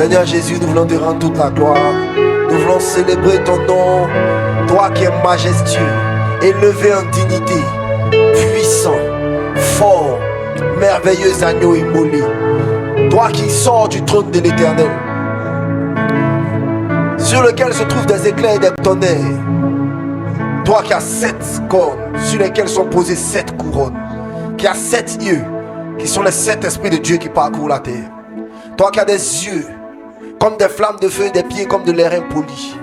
Seigneur Jésus, nous voulons te rendre toute la gloire. Nous voulons célébrer ton nom. Toi qui es majestueux, élevé en dignité, puissant, fort, merveilleux agneau immolé. Toi qui sors du trône de l'Éternel, sur lequel se trouvent des éclairs et des tonnerres. Toi qui as 7 cornes, sur lesquelles sont posées 7 couronnes. Qui as 7 yeux, qui sont les 7 esprits de Dieu qui parcourent la terre. Toi qui as des yeux comme des flammes de feu et des pieds comme de l'airain poli.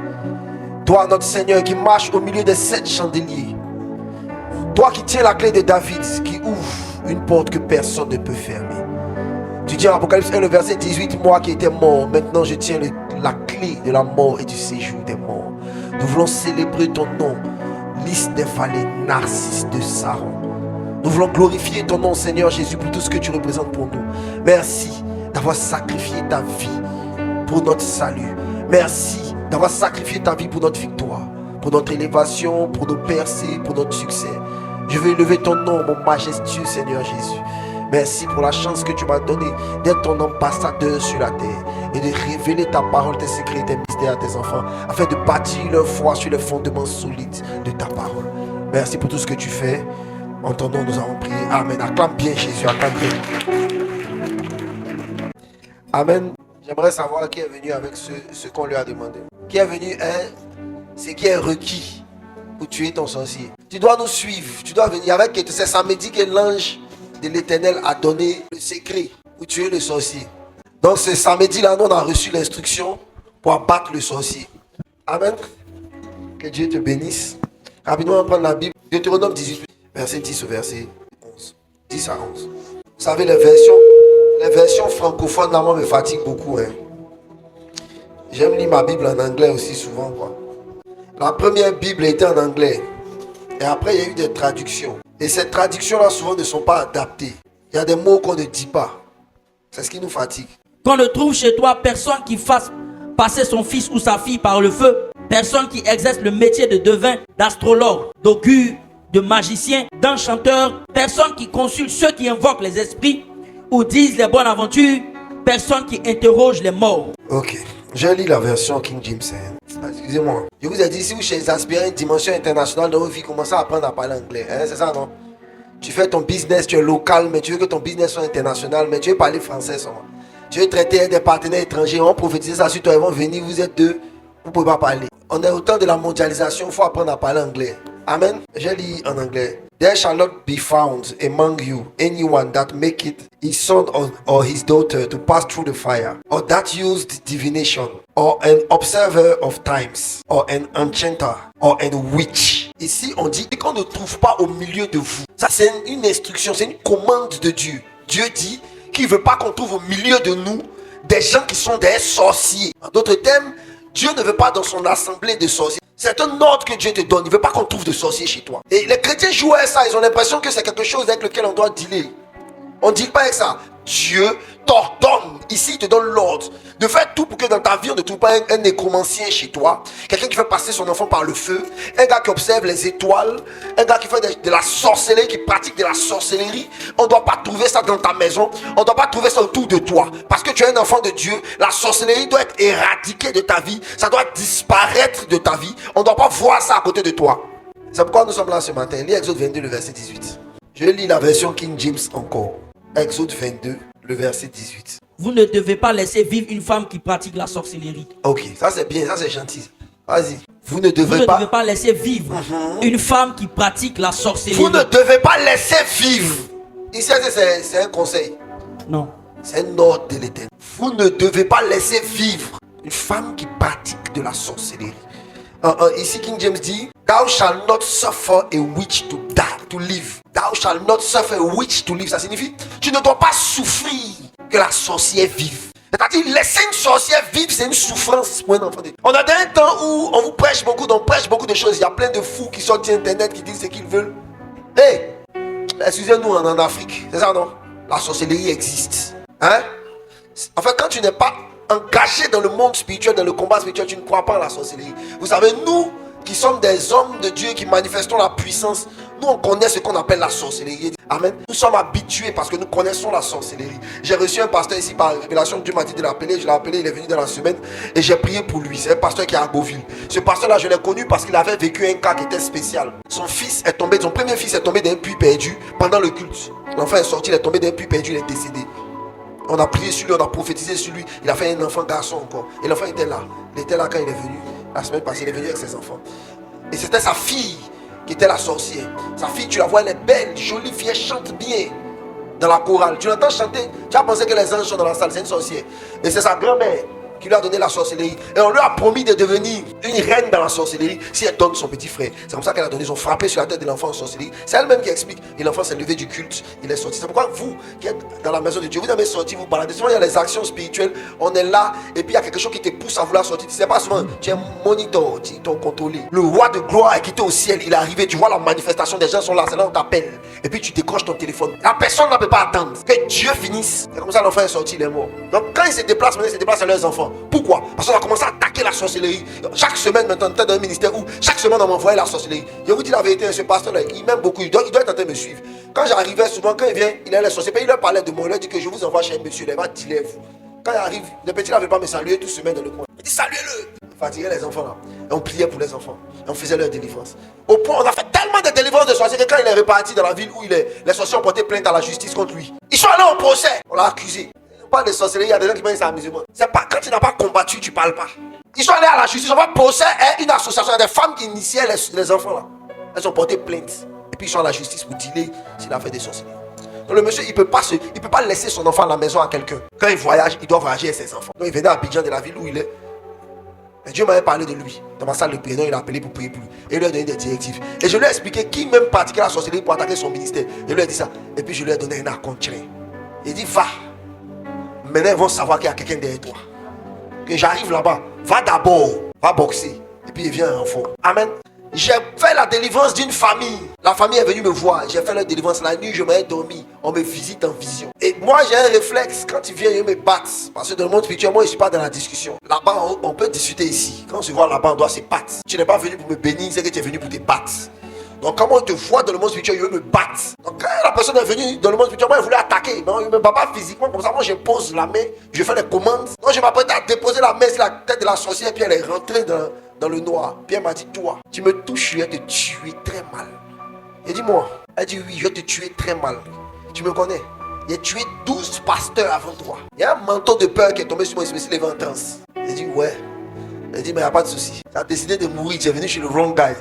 Toi, notre Seigneur, qui marche au milieu des 7 chandeliers. Toi qui tiens la clé de David, qui ouvre une porte que personne ne peut fermer. Tu dis en Apocalypse 1, le verset 18, moi qui étais mort, maintenant je tiens la clé de la mort et du séjour des morts. Nous voulons célébrer ton nom, lys des vallées, Narcisse de Saron. Nous voulons glorifier ton nom, Seigneur Jésus, pour tout ce que tu représentes pour nous. Merci d'avoir sacrifié ta vie pour notre salut. Merci d'avoir sacrifié ta vie pour notre victoire, pour notre élévation, pour nos percées, pour notre succès. Je veux élever ton nom, mon majestueux Seigneur Jésus. Merci pour la chance que tu m'as donnée d'être ton ambassadeur sur la terre et de révéler ta parole, tes secrets, tes mystères à tes enfants, afin de bâtir leur foi sur les fondements solides de ta parole. Merci pour tout ce que tu fais. En ton nom, nous avons prié. Amen. Acclame bien Jésus, acclame bien. Amen. J'aimerais savoir qui est venu avec ce qu'on lui a demandé. Qui est venu, c'est qui est requis pour tuer ton sorcier. Tu dois nous suivre. Tu dois venir avec. C'est samedi que l'ange de l'Éternel a donné le secret pour tuer le sorcier. Donc ce samedi-là, nous on a reçu l'instruction pour abattre le sorcier. Amen. Que Dieu te bénisse. Rapidement, on prend la Bible. Deutéronome 18, verset 10 au verset 11. 10 à 11. Vous savez, les versions francophones, là, moi, me fatiguent beaucoup. J'aime lire ma Bible en anglais aussi souvent, quoi. La première Bible était en anglais. Et après, il y a eu des traductions. Et ces traductions-là, souvent, ne sont pas adaptées. Il y a des mots qu'on ne dit pas. C'est ce qui nous fatigue. Qu'on ne trouve chez toi personne qui fasse passer son fils ou sa fille par le feu. Personne qui exerce le métier de devin, d'astrologue, d'augure, de magicien, d'enchanteur. Personne qui consulte ceux qui invoquent les esprits ou disent les bonnes aventures. Personne qui interroge les morts. Ok. Je lis la version King James. Excusez-moi. Je vous ai dit, si vous aspirez une dimension internationale dans vos vies, commencez à apprendre à parler anglais. C'est ça, non? Tu fais ton business, tu es local, mais tu veux que ton business soit international, mais tu veux parler français seulement. Tu veux traiter des partenaires étrangers, on prophétise ça sur toi, ils vont venir, vous êtes deux, vous ne pouvez pas parler. On est au temps de la mondialisation, il faut apprendre à parler anglais. Amen. Je lis en anglais. There shall not be found among you anyone that make it his son or his daughter to pass through the fire, or that used divination, or an observer of times, or an enchanter, or an witch. Ici, on dit qu'on ne trouve pas au milieu de vous. Ça, c'est une instruction, c'est une commande de Dieu. Dieu dit qu'il ne veut pas qu'on trouve au milieu de nous des gens qui sont des sorciers. En d'autres termes, Dieu ne veut pas dans son assemblée de sorciers. C'est un ordre que Dieu te donne. Il ne veut pas qu'on trouve de sorciers chez toi. Et les chrétiens jouent à ça. Ils ont l'impression que c'est quelque chose avec lequel on doit dealer. On ne deal pas avec ça. Dieu t'ordonne. Ici, il te donne l'ordre de faire tout pour que dans ta vie, on ne trouve pas un nécromancien chez toi. Quelqu'un qui fait passer son enfant par le feu. Un gars qui observe les étoiles. Un gars qui fait de la sorcellerie, qui pratique de la sorcellerie. On ne doit pas trouver ça dans ta maison. On ne doit pas trouver ça autour de toi. Parce que tu es un enfant de Dieu. La sorcellerie doit être éradiquée de ta vie. Ça doit disparaître de ta vie. On ne doit pas voir ça à côté de toi. C'est pourquoi nous sommes là ce matin. Lis Exode 22, le verset 18. Je lis la version King James encore. Exode 22, le verset 18. Vous ne devez pas laisser vivre une femme qui pratique la sorcellerie. Ok, ça c'est bien, ça c'est gentil. Vas-y. Vous ne devez pas laisser vivre une femme qui pratique la sorcellerie. Vous ne devez pas laisser vivre. Ici, c'est un conseil. Non. C'est un ordre de l'Éternel. Vous ne devez pas laisser vivre une femme qui pratique de la sorcellerie. Ici, King James dit, Thou shalt not suffer a witch to die, to live. Thou shalt not suffer a witch to live. Ça signifie, tu ne dois pas souffrir que la sorcière vive. C'est-à-dire, laisser une sorcière vivre, c'est une souffrance pour un enfant de Dieu. On a un temps où on vous prêche beaucoup, on prêche beaucoup de choses. Il y a plein de fous qui sortent sur Internet qui disent ce qu'ils veulent. Hey, excusez-nous, en Afrique, c'est ça, non? La sorcellerie existe. Hein? En fait, quand tu n'es pas engagé dans le monde spirituel, dans le combat spirituel, tu ne crois pas à la sorcellerie. Vous savez, nous qui sommes des hommes de Dieu, qui manifestons la puissance, Nous, on connaît ce qu'on appelle la sorcellerie. Amen. Nous sommes habitués parce que nous connaissons la sorcellerie. J'ai reçu un pasteur ici par révélation. Dieu m'a dit de l'appeler. Je l'ai appelé, il est venu dans la semaine et j'ai prié pour lui. C'est un pasteur qui est à Beauville. Ce pasteur-là, je l'ai connu parce qu'il avait vécu un cas qui était spécial. Son premier fils est tombé d'un puits perdu pendant le culte. L'enfant est sorti, il est tombé d'un puits perdu, il est décédé. On a prié sur lui, on a prophétisé sur lui. Il a fait un enfant garçon encore. Et l'enfant était là. Il était là quand il est venu. La semaine passée, il est venu avec ses enfants. Et c'était sa fille qui était la sorcière. Sa fille, tu la vois, elle est belle, jolie fille, elle chante bien dans la chorale. Tu l'entends chanter, tu as pensé que les anges sont dans la salle, c'est une sorcière. Et c'est sa grand-mère qui lui a donné la sorcellerie. Et on lui a promis de devenir une reine dans la sorcellerie si elle donne son petit frère. C'est comme ça qu'elle a donné. Ils ont frappé sur la tête de l'enfant en sorcellerie. C'est elle-même qui explique. Et l'enfant s'est levé du culte. Il est sorti. C'est pourquoi vous qui êtes dans la maison de Dieu, vous avez sorti, vous baladez. Souvent il y a les actions spirituelles. On est là et puis il y a quelque chose qui te pousse à vouloir sortir. Tu sais pas souvent. Tu es moniteur, tu es contrôlé. Le roi de gloire est quitté au ciel. Il est arrivé. Tu vois la manifestation. Des gens sont là. C'est là où on t'appelle. Et puis tu décroches ton téléphone. La personne ne peut pas attendre que Dieu finisse. C'est comme ça l'enfant est sorti. Il est mort. Donc quand il se déplace, maintenant il se déplace à leurs enfants. Pourquoi? Parce qu'on a commencé à attaquer la sorcellerie. Chaque semaine, maintenant, on est dans un ministère où chaque semaine, on m'envoyait la sorcellerie. Je vous dis la vérité, ce pasteur-là, il m'aime beaucoup. Il doit être en train de me suivre. Quand j'arrivais, souvent, quand il vient, il a les sorciers. Il leur parlait de moi. Il leur dit que je vous envoie chez un monsieur. Il va dealer vous. Quand il arrive, le petit là ne veut pas me saluer toute semaine dans le coin. Il dit saluez-le. Il fatiguait les enfants là. Et on priait pour les enfants. Et on faisait leur délivrance. Au point, on a fait tellement de délivrances de sorciers que quand il est reparti dans la ville où il est, les sorciers ont porté plainte à la justice contre lui. Ils sont allés au procès. On l'a accusé. On parle de sorcellerie, il y a des gens qui pensent à l'amusement. C'est pas quand tu n'as pas combattu, tu parles pas. Ils sont allés à la justice, on va procès une association, il y a des femmes qui initiaient les enfants là. Elles ont porté plainte. Et puis ils sont à la justice pour dealer s'il a fait des sorcelleries. Donc le monsieur, il peut pas laisser son enfant à la maison à quelqu'un. Quand il voyage, il doit voyager avec ses enfants. Donc il venait à Abidjan de la ville où il est. Et Dieu m'avait parlé de lui. Dans ma salle de prière, il a appelé pour prier pour lui. Et il lui a donné des directives. Et je lui ai expliqué qui même pratiquait la sorcellerie pour attaquer son ministère. Je lui ai dit ça. Et puis je lui ai donné un contre. Il dit va. Maintenant ils vont savoir qu'il y a quelqu'un derrière toi. Que j'arrive là-bas. Va d'abord. Va boxer. Et puis il vient en forme. Amen. J'ai fait la délivrance d'une famille. La famille est venue me voir. J'ai fait la délivrance la nuit. Je m'ai dormi. On me visite en vision. Et moi j'ai un réflexe. Quand tu viens, ils me battent. Parce que dans le monde spirituel, moi je ne suis pas dans la discussion. Là-bas, on peut discuter ici. Quand on se voit là-bas, on doit se battre. Tu n'es pas venu pour me bénir, c'est que tu es venu pour te battre. Donc quand on te voit dans le monde spirituel, il veut me battre. Donc quand la personne est venue dans le monde spirituel, moi il voulait attaquer. Mais il ne me bat pas physiquement comme ça. Moi je pose la main, je fais les commandes. Donc je m'apprête à déposer la main sur la tête de la sorcière. Puis elle est rentrée dans le noir. Puis elle m'a dit, toi, tu me touches, je vais te tuer très mal. Elle dit, moi. Elle dit, oui, je vais te tuer très mal. Tu me connais? J'ai tué 12 pasteurs avant toi. Il y a un manteau de peur qui est tombé sur moi, il me suis levé en transe. Elle dit, ouais. Elle dit, mais il n'y a pas de souci. Tu as décidé de mourir, tu es venu chez le wrong guy.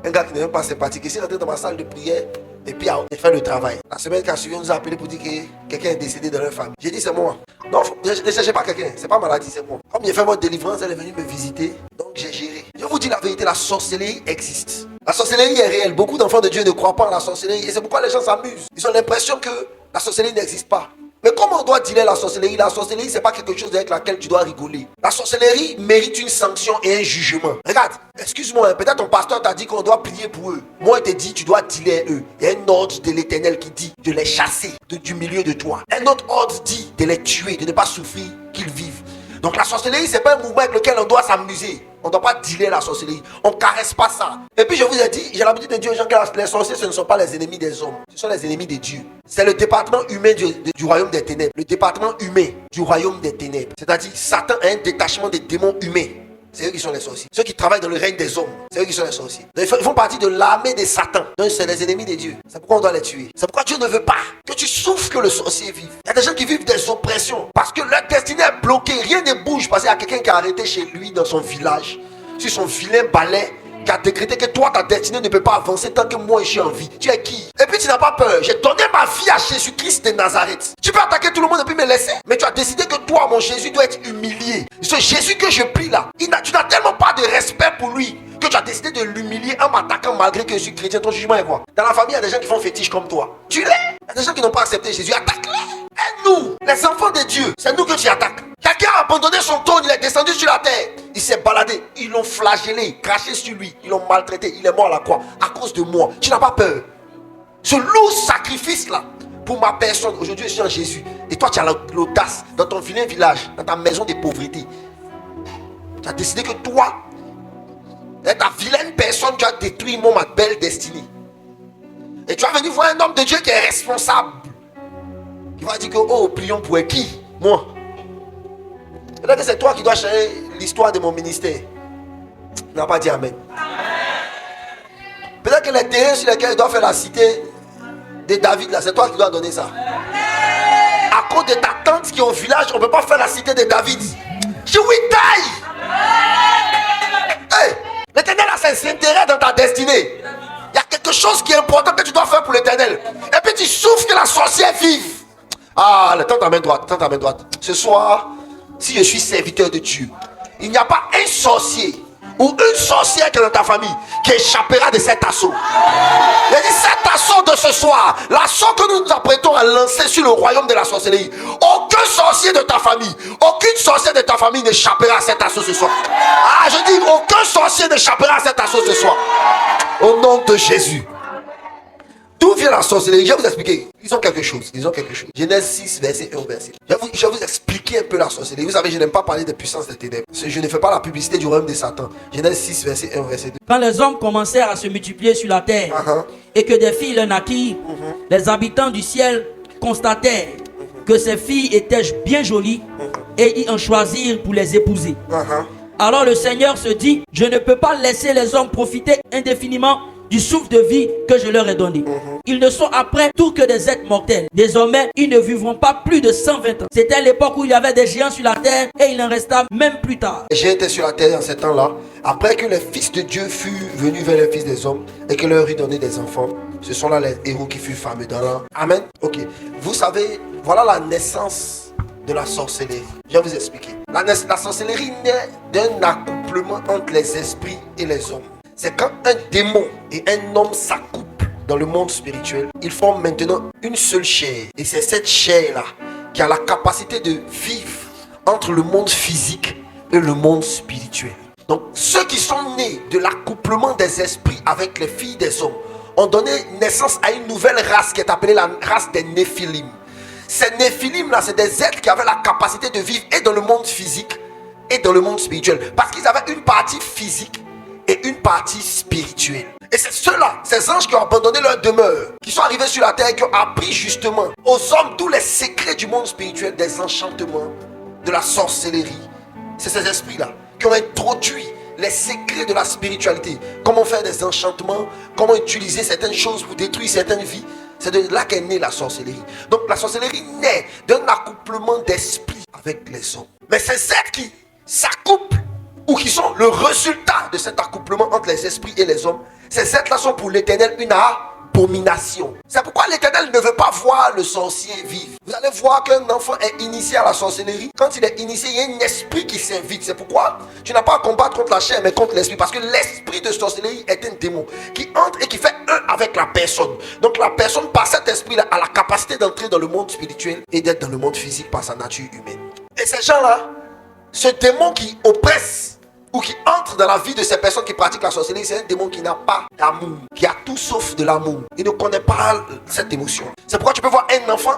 Un gars qui n'est même pas sympathique. Il s'est rentré dans ma salle de prière et puis il fait le travail. La semaine qui a suivi, on nous a appelé pour dire que quelqu'un est décédé dans leur famille. J'ai dit c'est moi. Non, ne cherchez pas quelqu'un, c'est pas maladie, c'est moi. Comme j'ai fait votre délivrance, elle est venue me visiter, donc j'ai géré. Je vous dis la vérité, la sorcellerie existe. La sorcellerie est réelle. Beaucoup d'enfants de Dieu ne croient pas en la sorcellerie et c'est pourquoi les gens s'amusent. Ils ont l'impression que la sorcellerie n'existe pas. Mais comment on doit dealer la sorcellerie? La sorcellerie, c'est pas quelque chose avec laquelle tu dois rigoler. La sorcellerie mérite une sanction et un jugement. Regarde, excuse-moi, peut-être ton pasteur t'a dit qu'on doit prier pour eux. Moi, il te dit, tu dois dealer eux. Il y a un ordre de l'Éternel qui dit de les chasser du milieu de toi. Un autre ordre dit de les tuer, de ne pas souffrir qu'ils vivent. Donc la sorcellerie, c'est pas un mouvement avec lequel on doit s'amuser. On ne doit pas dealer la sorcellerie. On ne caresse pas ça. Et puis je vous ai dit, j'ai l'habitude de dire aux gens que les sorciers, ce ne sont pas les ennemis des hommes. Ce sont les ennemis de Dieu. C'est le département humain du royaume des ténèbres. Le département humain du royaume des ténèbres. C'est-à-dire, Satan a un détachement des démons humains. C'est eux qui sont les sorciers. Ceux qui travaillent dans le règne des hommes, c'est eux qui sont les sorciers. Donc, ils font partie de l'armée de Satan. Donc c'est les ennemis de Dieu. C'est pourquoi on doit les tuer. C'est pourquoi Dieu ne veut pas que tu souffres que le sorcier vive. Il y a des gens qui vivent des oppressions parce que leur destinée est bloquée. Rien ne bouge parce qu'il y a quelqu'un qui a arrêté chez lui dans son village, sur son vilain balai, qui a décrété que toi, ta destinée ne peut pas avancer tant que moi je suis en vie. Tu es qui? Et puis tu n'as pas peur. J'ai donné ma vie à Jésus-Christ de Nazareth. Tu peux attaquer tout le monde et puis me laisser. Mais tu as décidé que toi, mon Jésus, doit être humilié. Ce Jésus que je prie là, tu n'as tellement pas de respect pour lui que tu as décidé de l'humilier en m'attaquant malgré que je suis chrétien. Ton jugement est quoi? Dans la famille, il y a des gens qui font fétiche comme toi. Tu l'es. Il y a des gens qui n'ont pas accepté Jésus. Attaque-les. Et nous, les enfants de Dieu, c'est nous que tu attaques. Quelqu'un a abandonné son trône, il est descendu sur la terre. Il s'est baladé, ils l'ont flagellé, craché sur lui, ils l'ont maltraité, il est mort à la croix à cause de moi. Tu n'as pas peur. Ce lourd sacrifice là, pour ma personne, aujourd'hui je suis en Jésus. Et toi tu as l'audace, dans ton vilain village, dans ta maison de pauvreté. Tu as décidé que toi, ta vilaine personne, tu as détruit ma belle destinée. Et tu vas venir voir un homme de Dieu qui est responsable. Qui va dire que, oh, prions pour qui? Moi. Peut-être que c'est toi qui dois changer l'histoire de mon ministère. Il n'a pas dit amen. Peut-être que les terrains sur lesquels il doit faire la cité de David, là, c'est toi qui dois donner ça. À cause de ta tante qui est au village, on ne peut pas faire la cité de David. Je will die. Hey, l'Éternel a ses intérêts dans ta destinée. Il y a quelque chose qui est important que tu dois faire pour l'Éternel. Et puis tu souffres que la sorcière vive. Ah, tends ta main droite, tends ta main droite. Ce soir, si je suis serviteur de Dieu, il n'y a pas un sorcier ou une sorcière qui est dans ta famille qui échappera de cet assaut. Il dit cet assaut de ce soir, l'assaut que nous nous apprêtons à lancer sur le royaume de la sorcellerie. Aucun sorcier de ta famille, aucune sorcière de ta famille n'échappera à cet assaut ce soir. Ah, je dis aucun sorcier n'échappera à cet assaut ce soir. Au nom de Jésus. D'où vient la sorcellerie? Je vais vous expliquer. Ils ont quelque chose. Genèse 6, verset 1 verset. Je vais vous expliquer un peu la sorcellerie. Vous savez, je n'aime pas parler de puissance des ténèbres. Je ne fais pas la publicité du royaume de Satan. Genèse 6, verset 1 verset 2. Quand les hommes commencèrent à se multiplier sur la terre et que des filles leur naquirent, les habitants du ciel constatèrent que ces filles étaient bien jolies et ils en choisirent pour les épouser. Alors le Seigneur se dit, je ne peux pas laisser les hommes profiter indéfiniment du souffle de vie que je leur ai donné. Ils ne sont après tout que des êtres mortels. Désormais, ils ne vivront pas plus de 120 ans. C'était l'époque où il y avait des géants sur la terre et il en resta même plus tard. Les géants étaient sur la terre en ces temps-là. Après que les fils de Dieu furent venus vers les fils des hommes et que leur eut donné des enfants, ce sont là les héros qui furent fameux dans l'an. Amen. Ok. Vous savez, voilà la naissance de la sorcellerie. Je vais vous expliquer. La sorcellerie naît d'un accouplement entre les esprits et les hommes. C'est quand un démon et un homme s'accouplent dans le monde spirituel, ils forment maintenant une seule chair. Et c'est cette chair-là qui a la capacité de vivre entre le monde physique et le monde spirituel. Donc ceux qui sont nés de l'accouplement des esprits avec les filles des hommes ont donné naissance à une nouvelle race qui est appelée la race des Néphilim. Ces Néphilim-là, c'est des êtres qui avaient la capacité de vivre et dans le monde physique et dans le monde spirituel. Parce qu'ils avaient une partie physique et une partie spirituelle. Et c'est ceux-là, ces anges qui ont abandonné leur demeure, qui sont arrivés sur la terre et qui ont appris justement aux hommes tous les secrets du monde spirituel, des enchantements, de la sorcellerie. C'est ces esprits-là qui ont introduit les secrets de la spiritualité. Comment faire des enchantements, comment utiliser certaines choses pour détruire certaines vies. C'est de là qu'est née la sorcellerie. Donc la sorcellerie naît d'un accouplement d'esprit avec les hommes. Mais ces êtres qui s'accouplent ou qui sont le résultat de cet accouplement entre les esprits et les hommes, ces êtres-là sont pour l'Éternel une abomination. C'est pourquoi l'Éternel ne veut pas voir le sorcier vivre. Vous allez voir qu'un enfant est initié à la sorcellerie. Quand il est initié, il y a un esprit qui s'invite. C'est pourquoi tu n'as pas à combattre contre la chair, mais contre l'esprit. Parce que l'esprit de sorcellerie est un démon qui entre et qui fait un avec la personne. Donc la personne, par cet esprit-là, a la capacité d'entrer dans le monde spirituel et d'être dans le monde physique par sa nature humaine. Et ces gens-là, ce démon qui oppresse ou qui entre dans la vie de ces personnes qui pratiquent la sorcellerie, c'est un démon qui n'a pas d'amour, qui a tout sauf de l'amour. Il ne connaît pas cette émotion. C'est pourquoi tu peux voir un enfant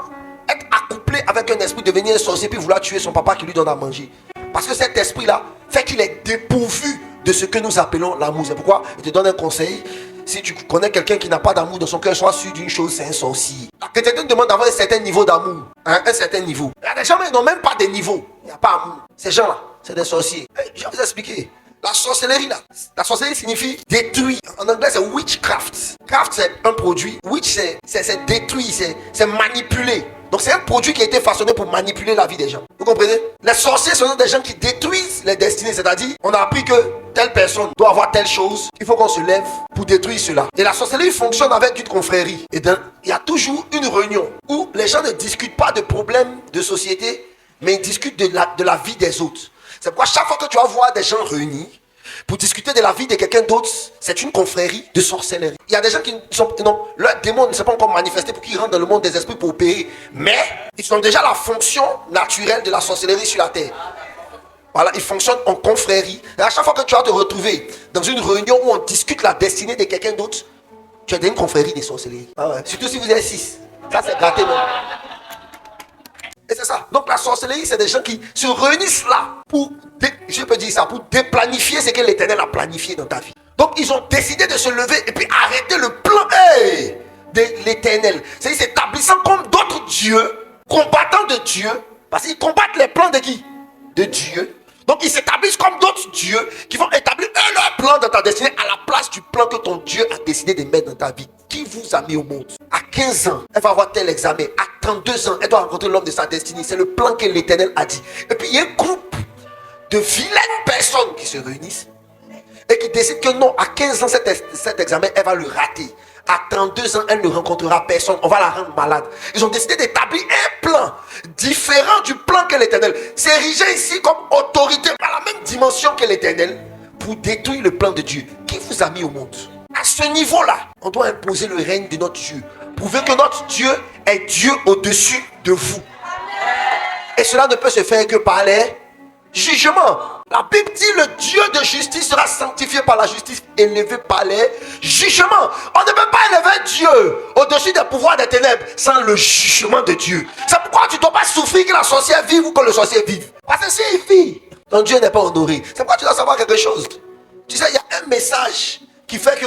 être accouplé avec un esprit, devenir un sorcier, puis vouloir tuer son papa qui lui donne à manger. Parce que cet esprit-là fait qu'il est dépourvu de ce que nous appelons l'amour. C'est pourquoi je te donne un conseil. Si tu connais quelqu'un qui n'a pas d'amour dans son cœur, sois sûr d'une chose, c'est un sorcier. La chrétienté te demande d'avoir un certain niveau d'amour. Un certain niveau. Il y a des gens qui n'ont même pas de niveau. Il n'y a pas d'amour. Ces gens-là, c'est des sorciers. Je vais vous expliquer. La sorcellerie là, la sorcellerie signifie détruire. En anglais c'est witchcraft. Craft c'est un produit. Witch c'est détruire, c'est manipuler. Donc c'est un produit qui a été façonné pour manipuler la vie des gens. Vous comprenez? Les sorciers sont des gens qui détruisent les destinées. C'est-à-dire, on a appris que telle personne doit avoir telle chose. Il faut qu'on se lève pour détruire cela. Et la sorcellerie fonctionne avec une confrérie. Et il y a toujours une réunion où les gens ne discutent pas de problèmes de société, mais ils discutent de la vie des autres. C'est pourquoi chaque fois que tu vas voir des gens réunis pour discuter de la vie de quelqu'un d'autre, c'est une confrérie de sorcellerie. Il y a des gens qui sont... Non, leur démon ne s'est pas encore manifesté pour qu'ils rentrent dans le monde des esprits pour opérer. Mais ils ont déjà la fonction naturelle de la sorcellerie sur la terre. Voilà, ils fonctionnent en confrérie. Et à chaque fois que tu vas te retrouver dans une réunion où on discute la destinée de quelqu'un d'autre, tu es dans une confrérie de sorcellerie. Ah ouais. Surtout si vous êtes 6. Ça c'est gâté même. Et c'est ça. Donc la sorcellerie, c'est des gens qui se réunissent là pour, je peux dire ça, pour déplanifier ce que l'Éternel a planifié dans ta vie. Donc ils ont décidé de se lever et puis arrêter le plan de l'Éternel. C'est-à-dire s'établissant comme d'autres dieux, combattant de Dieu, parce qu'ils combattent les plans de qui? De Dieu. Donc ils s'établissent comme d'autres dieux qui vont établir leur plan dans ta destinée à la place du plan que ton Dieu a décidé de mettre dans ta vie. Qui vous a mis au monde? À 15 ans, elle va avoir tel examen. À 32 ans, elle doit rencontrer l'homme de sa destinée. C'est le plan que l'Éternel a dit. Et puis il y a un groupe de vilaines personnes qui se réunissent et qui décident que non, à 15 ans, cet examen, elle va le rater. À 32 ans, elle ne rencontrera personne. On va la rendre malade. Ils ont décidé d'établir un plan différent du plan que l'Éternel. S'ériger ici comme autorité à la même dimension que l'Éternel pour détruire le plan de Dieu. Qui vous a mis au monde? À ce niveau-là, on doit imposer le règne de notre Dieu. Prouver que notre Dieu est Dieu au-dessus de vous. Et cela ne peut se faire que par les jugements. La Bible dit le Dieu de justice sera sanctifié par la justice, élevé par les jugements. On ne peut pas élever Dieu au-dessus des pouvoirs des ténèbres sans le jugement de Dieu. C'est pourquoi tu ne dois pas souffrir que la sorcière vive ou que le sorcier vive. Parce que s'il vit, ton Dieu n'est pas honoré. C'est pourquoi tu dois savoir quelque chose. Tu sais, il y a un message qui fait que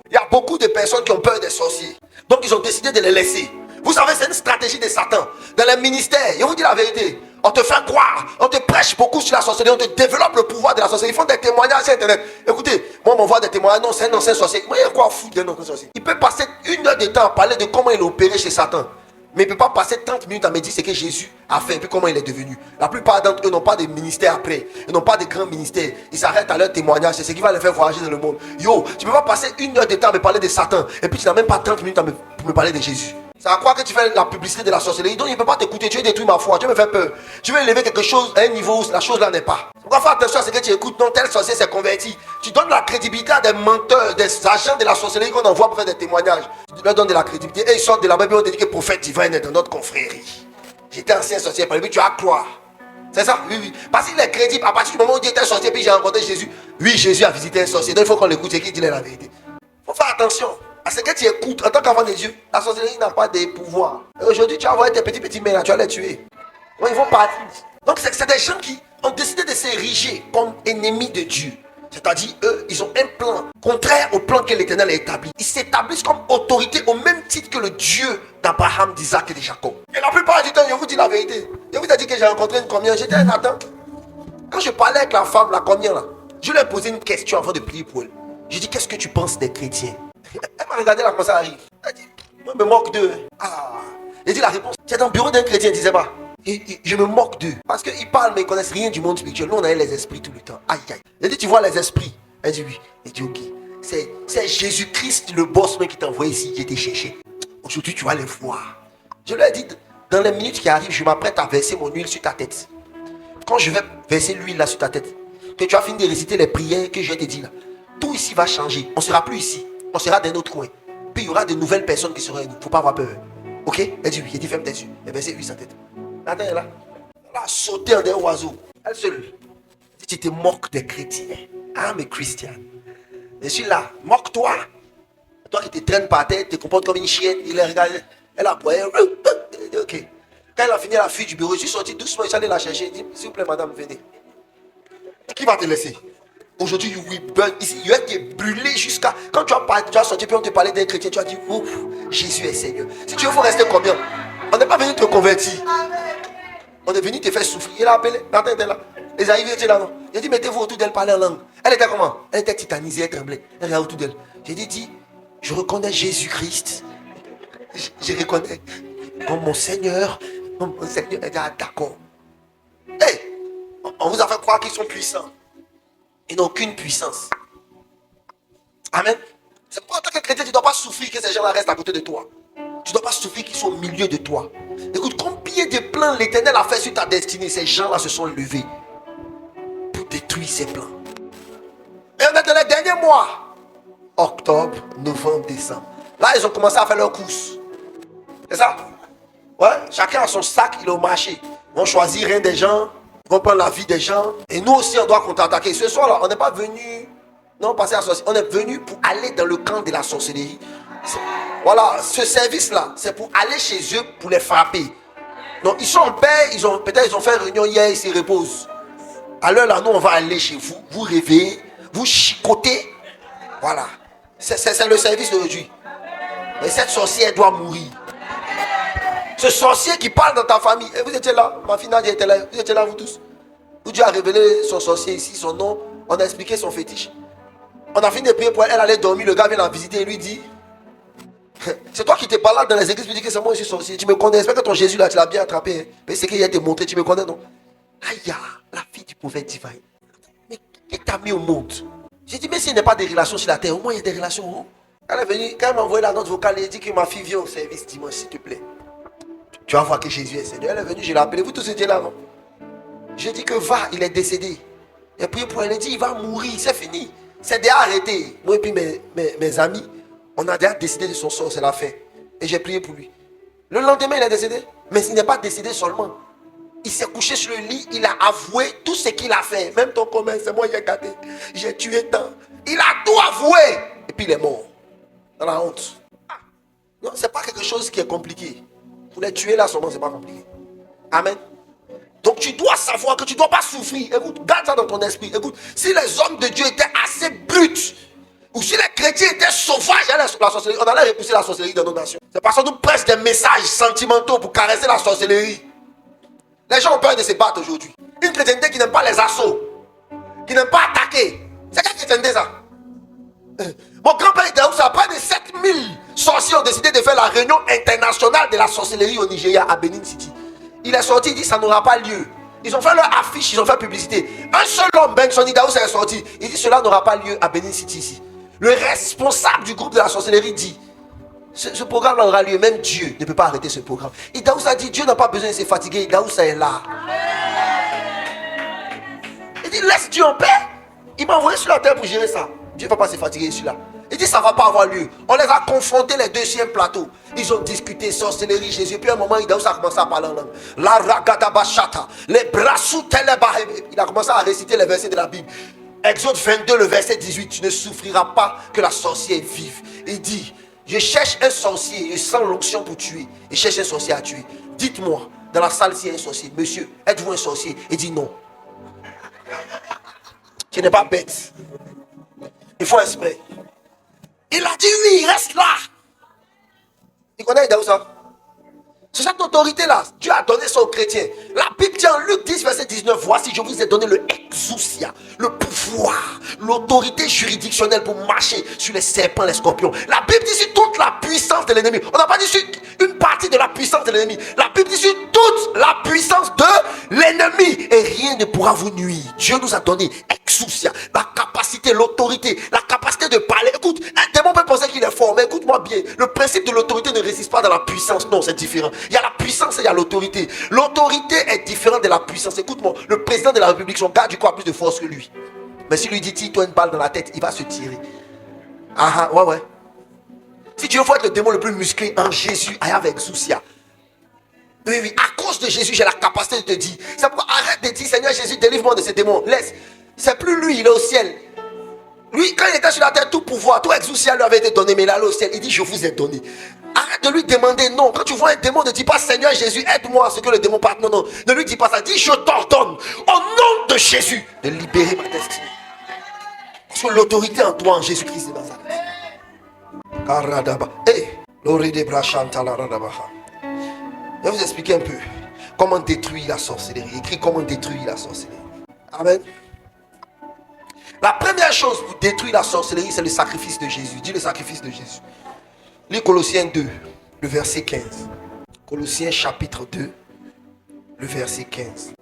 il y a beaucoup de personnes qui ont peur des sorciers. Donc ils ont décidé de les laisser. Vous savez, c'est une stratégie de Satan. Dans les ministères, je vous dis la vérité, on te fait croire, on te prêche beaucoup sur la sorcellerie, on te développe le pouvoir de la sorcellerie. Ils font des témoignages sur Internet. Écoutez, moi on m'envoie des témoignages, non, c'est un ancien sorcier. Moi, il y a quoi à foutre d'un ancien sorcier? Il peut passer 1 heure de temps à parler de comment il est opéré chez Satan. Mais il ne peut pas passer 30 minutes à me dire ce que Jésus a fait et puis comment il est devenu. La plupart d'entre eux n'ont pas de ministère après. Ils n'ont pas de grands ministères. Ils s'arrêtent à leur témoignage. C'est ce qui va les faire voyager dans le monde. Yo, tu ne peux pas passer 1 heure de temps à me parler de Satan et puis tu n'as même pas 30 minutes pour me parler de Jésus. Ça va croire que tu fais la publicité de la sorcellerie. Donc il ne peut pas t'écouter. Tu veux détruire ma foi. Tu veux me faire peur. Tu veux élever quelque chose à un niveau où la chose là n'est pas. Pourquoi faire attention à ce que tu écoutes? Non, tel sorcier s'est converti. Tu donnes la crédibilité à des menteurs, des agents de la sorcellerie qu'on envoie pour faire des témoignages. Tu leur donnes de la crédibilité. Et ils sortent de la Bible et on te dit que le prophète divin est dans notre confrérie. J'étais ancien sorcier. Par exemple, tu as croire. C'est ça? Oui, oui. Parce qu'il est crédible. À partir du moment où il était un sorcier, puis j'ai rencontré Jésus. Oui, Jésus a visité un sorcier. Donc il faut qu'on l'écoute. C'est qui dit la vérité. Il faut faire attention à ce que tu écoutes en tant qu'enfant de Dieu. La sorcellerie n'a pas de pouvoir. Et aujourd'hui, tu vas voir tes petits mains là, tu vas les tuer. Donc ils vont partir. Donc c'est des gens qui ont décidé de s'ériger comme ennemis de Dieu. C'est-à-dire, eux, ils ont un plan contraire au plan que l'Éternel a établi. Ils s'établissent comme autorité au même titre que le Dieu d'Abraham, d'Isaac et de Jacob. Et la plupart du temps, je vous dis la vérité. Je vous ai dit que j'ai rencontré une communion. J'étais un Nathan. Quand je parlais avec la femme, la communion là, je lui ai posé une question avant de prier pour elle. Je lui ai dit, qu'est-ce que tu penses des chrétiens? Elle m'a regardé là, comment ça arrive. Elle a dit, moi je me moque d'eux. Ah. J'ai dit la réponse, c'est dans le bureau d'un chrétien, disait pas. Et je me moque d'eux. Parce qu'ils parlent, mais ils ne connaissent rien du monde spirituel. Nous, on a les esprits tout le temps. Aïe, aïe. J'ai dit, tu vois les esprits? Elle dit oui. J'ai dit, ok. C'est Jésus-Christ, le boss qui t'a envoyé ici, qui était cherché. Aujourd'hui, tu vas les voir. Je lui ai dit, dans les minutes qui arrivent, je m'apprête à verser mon huile sur ta tête. Quand je vais verser l'huile là sur ta tête, que tu as fini de réciter les prières que je t'ai dit là, tout ici va changer. On ne sera plus ici. On sera dans notre coin. Puis il y aura de nouvelles personnes qui seront avec nous. Il ne faut pas avoir peur. Ok? Elle dit oui. Il dit ferme tes yeux. Elle verset l'huile sur sa tête. Attends, elle a sauté en des oiseaux. Elle se lève. Tu te moques des chrétiens. Ah, mais Christian. Je suis là. Moque-toi. Toi qui te traînes par terre, te comportes comme une chienne. Il a regardé. Elle a boité. Ok. Quand elle a fini la fuite du bureau, je suis sorti doucement. Je suis allé la chercher. Je dit, s'il vous plaît, madame, venez. Qui va te laisser? Aujourd'hui, you will burn. Ici, tu vas être brûlé jusqu'à. Quand tu as sorti, puis on te parlait d'un chrétien, tu as dit, ouf, Jésus est Seigneur. Si tu veux, il faut rester combien? On n'est pas venu te convertir. On est venu te faire souffrir. Il a appelé. Nathan était là. Les arrivés étaient là, non. J'ai dit, mettez-vous autour d'elle, parlez en langue. Elle était comment? Elle était titanisée, elle tremblait. Elle regardait autour d'elle. J'ai dit, je reconnais Jésus-Christ. Je reconnais comme mon Seigneur. Comme mon Seigneur. Elle dit, ah, d'accord. Hey, on vous a fait croire qu'ils sont puissants. Ils n'ont aucune puissance. Amen. C'est pourquoi en tant que chrétien, tu ne dois pas souffrir que ces gens-là restent à côté de toi. Tu ne dois pas souffrir qu'ils sont au milieu de toi. Écoute, combien de plans l'Éternel a fait sur ta destinée? Ces gens-là se sont levés pour détruire ces plans. Et on est dans les derniers mois. Octobre, novembre, décembre. Là, ils ont commencé à faire leur course. C'est ça? Ouais, chacun a son sac, il est au marché. Ils vont choisir un des gens. Ils vont prendre la vie des gens. Et nous aussi, on doit contre-attaquer. Ce soir-là, on n'est pas venu... Non, passer à la sorcellerie. On est venu pour aller dans le camp de la sorcellerie. Voilà, ce service-là, c'est pour aller chez eux, pour les frapper. Donc, ils sont en paix. Peut-être ils ont fait une réunion hier, ils se reposent. À l'heure là, nous, on va aller chez vous. Vous réveillez, vous chicotez. Voilà. C'est le service d'aujourd'hui. Et cette sorcière doit mourir. Ce sorcier qui parle dans ta famille. Et vous étiez là, ma fille Nadia était là. Vous étiez là, vous tous. Où Dieu a révélé son sorcier ici, son nom. On a expliqué son fétiche. On a fini de prier pour elle. Elle allait dormir. Le gars vient la visiter et lui dit: c'est toi qui te balades dans les églises. Tu dis que c'est moi, je suis sorcier. Tu me connais. J'espère que ton Jésus là, tu l'as bien attrapé. Hein. Mais c'est qu'il a été montré. Tu me connais, non? Aïe, la fille du prophète divin. Mais qui t'a mis au monde? J'ai dit: mais s'il n'y a pas de relations sur la terre, au moins il y a des relations en haut. Elle est venue, quand elle m'a envoyé la note vocale, elle a dit que ma fille vient au service dimanche, s'il te plaît. Tu vas voir que Jésus est Seigneur. Elle est venue, je l'ai appelé. Vous tous étiez là, non? J'ai dit que va, il est décédé. J'ai prié pour elle, elle a dit: il va mourir, c'est fini. C'est déjà arrêté. Moi et puis mes amis, on a déjà décidé de son sort, c'est la fin. Et j'ai prié pour lui. Le lendemain, il est décédé. Mais il n'est pas décédé seulement. Il s'est couché sur le lit, il a avoué tout ce qu'il a fait. Même ton commerce, c'est moi qui ai gâté. J'ai tué tant. Il a tout avoué. Et puis il est mort. Dans la honte. Non, c'est pas quelque chose qui est compliqué. Pour les tuer là seulement, c'est pas compliqué. Amen. Donc tu dois savoir que tu ne dois pas souffrir. Écoute, garde ça dans ton esprit. Écoute, si les hommes de Dieu étaient assez bruts, ou si les chrétiens étaient sauvages, la sorcellerie, on allait repousser la sorcellerie dans nos nations. C'est parce qu'on nous presse des messages sentimentaux pour caresser la sorcellerie. Les gens ont peur de se battre aujourd'hui. Une chrétienté qui n'aime pas les assauts, qui n'aime pas attaquer. C'est quelle chrétienté ça? Mon grand-père était où ça? Près de 7000 sorciers ont décidé de faire la réunion internationale de la sorcellerie au Nigeria, à Benin City. Il est sorti, il dit: ça n'aura pas lieu. Ils ont fait leur affiche, ils ont fait publicité. Un seul homme, Benson Idaho, est sorti. Il dit: cela n'aura pas lieu à Benin City ici. Le responsable du groupe de la sorcellerie dit: ce programme aura lieu, même Dieu ne peut pas arrêter ce programme. Idaho a dit: Dieu n'a pas besoin de se fatiguer, Idaho est là. Il dit: laisse Dieu en paix. Il m'a envoyé sur la terre pour gérer ça. Dieu ne va pas se fatiguer celui-là. Il dit: ça ne va pas avoir lieu. On les a confrontés les deux sur un plateau. Ils ont discuté sorcellerie, Jésus. Puis à un moment, Idaho a commencé à parler en langue. La ragadabashata, les brassous telebaheb. Il a commencé à réciter les versets de la Bible. Exode 22, le verset 18. Tu ne souffriras pas que la sorcière vive. Il dit: je cherche un sorcier, je sens l'onction pour tuer. Je cherche un sorcier à tuer. Dites-moi, dans la salle, s'il y a un sorcier. Monsieur, êtes-vous un sorcier? Il dit: non. Tu n'es pas bête. Il faut espérer. Il a dit: oui, reste là. Il connaît Idaho ça? C'est cette autorité-là. Dieu a donné ça aux chrétiens. La Bible dit en Luc 10, verset 19: voici, je vous ai donné le exousia, le pouvoir, l'autorité juridictionnelle pour marcher sur les serpents, les scorpions. La Bible dit sur toute la puissance de l'ennemi. On n'a pas dit sur une partie de la puissance de l'ennemi. La Bible dit sur toute la puissance de l'ennemi. Et rien ne pourra vous nuire. Dieu nous a donné exousia, la capacité, l'autorité, la capacité de parler. Écoute, un démon peut penser qu'il est fort, mais écoute-moi bien. Le principe de l'autorité ne résiste pas dans la puissance. Non, c'est différent. Il y a la puissance et il y a l'autorité. L'autorité est différente de la puissance. Écoute-moi, le président de la République, son gars du coup a plus de force que lui. Mais si lui dit: tire-toi une balle dans la tête, il va se tirer. Ah, ouais. Si tu veux être le démon le plus musclé en Jésus, I have exousia. Oui, à cause de Jésus, j'ai la capacité de te dire. C'est pourquoi arrête de dire: Seigneur Jésus, délivre-moi de ces démons. Laisse. C'est plus lui, il est au ciel. Lui, quand il était sur la terre, tout pouvoir, tout exousia lui avait été donné, mais il est allé au ciel. Il dit: je vous ai donné. Arrête de lui demander non. Quand tu vois un démon, ne dis pas: Seigneur Jésus, aide-moi à ce que le démon parte. Non. Ne lui dis pas ça. Dis: je t'ordonne, au nom de Jésus, de libérer ma destinée. Parce que l'autorité en toi, en Jésus-Christ de Nazareth. Je vais vous expliquer un peu comment détruire la sorcellerie. Écrit comment détruire la sorcellerie. Amen. La première chose pour détruire la sorcellerie, c'est le sacrifice de Jésus. Dis le sacrifice de Jésus. Lis Colossiens 2, le verset 15. Colossiens chapitre 2, le verset 15.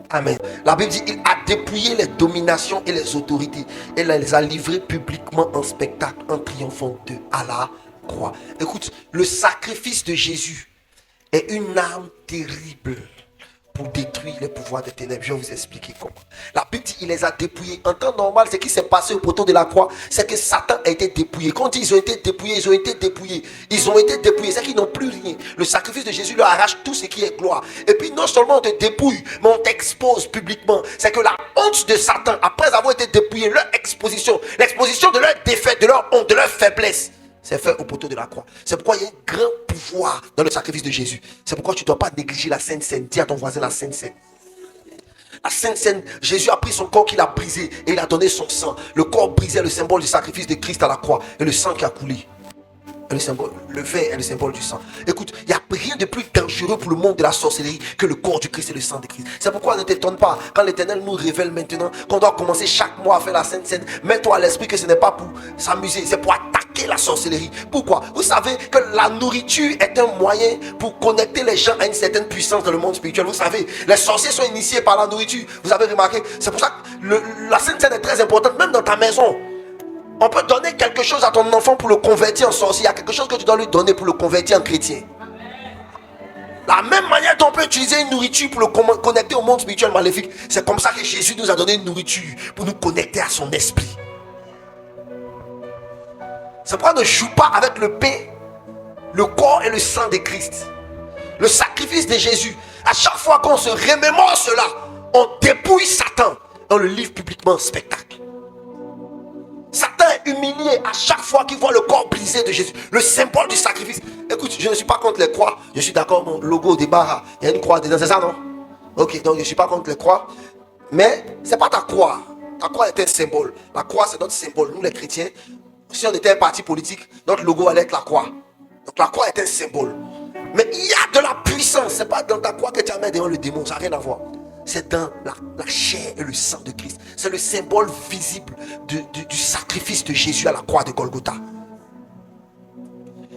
Amen. La Bible dit: il a dépouillé les dominations et les autorités et les a livrées publiquement en spectacle en triomphant d'eux à la croix. Écoute, le sacrifice de Jésus est une arme terrible pour détruire les pouvoirs des ténèbres. Je vais vous expliquer comment. La Bible dit: il les a dépouillés. En temps normal, ce qui s'est passé au poteau de la croix, c'est que Satan a été dépouillé. Quand ils ont été dépouillés, ils ont été dépouillés. Ils ont été dépouillés, c'est qu'ils n'ont plus rien. Le sacrifice de Jésus leur arrache tout ce qui est gloire. Et puis non seulement on te dépouille, mais on t'expose publiquement. C'est que la honte de Satan, après avoir été dépouillé, leur exposition, l'exposition de leur défaite, de leur honte, de leur faiblesse, c'est fait au poteau de la croix. C'est pourquoi il y a un grand pouvoir dans le sacrifice de Jésus. C'est pourquoi tu ne dois pas négliger la Sainte Seine. Dis à ton voisin: la Sainte Seine. La Sainte Seine, Jésus a pris son corps qu'il a brisé et il a donné son sang. Le corps brisé est le symbole du sacrifice de Christ à la croix et le sang qui a coulé. est le symbole, le vin est le symbole du sang. Écoute, il n'y a rien de plus dangereux pour le monde de la sorcellerie que le corps du Christ et le sang de Christ. C'est pourquoi ne t'étonne pas quand l'Éternel nous révèle maintenant qu'on doit commencer chaque mois à faire la Sainte Seine. Mets-toi à l'esprit que ce n'est pas pour s'amuser, c'est pour attaquer la sorcellerie. Pourquoi? Vous savez que la nourriture est un moyen pour connecter les gens à une certaine puissance dans le monde spirituel. Vous savez, les sorciers sont initiés par la nourriture. Vous avez remarqué? C'est pour ça que la Sainte Seine est très importante, même dans ta maison. On peut donner quelque chose à ton enfant pour le convertir en sorcier. Il y a quelque chose que tu dois lui donner pour le convertir en chrétien. La même manière dont on peut utiliser une nourriture pour le connecter au monde spirituel maléfique, c'est comme ça que Jésus nous a donné une nourriture pour nous connecter à son esprit. C'est pourquoi ne joue pas avec le pain, le corps et le sang de Christ. Le sacrifice de Jésus. À chaque fois qu'on se remémore cela, on dépouille Satan. On le livre publiquement en spectacle. Satan est humilié à chaque fois qu'il voit le corps brisé de Jésus, le symbole du sacrifice. Écoute, je ne suis pas contre les croix. Je suis d'accord, mon logo débarras, il y a une croix dedans, c'est ça, non? Ok, donc je ne suis pas contre les croix. Mais ce n'est pas ta croix. Ta croix est un symbole. La croix, c'est notre symbole. Nous, les chrétiens, si on était un parti politique, notre logo allait être la croix. Donc la croix est un symbole. Mais il y a de la puissance. Ce n'est pas dans ta croix que tu amènes devant le démon. Ça n'a rien à voir. C'est dans la chair et le sang de Christ. C'est le symbole visible du sacrifice de Jésus à la croix de Golgotha.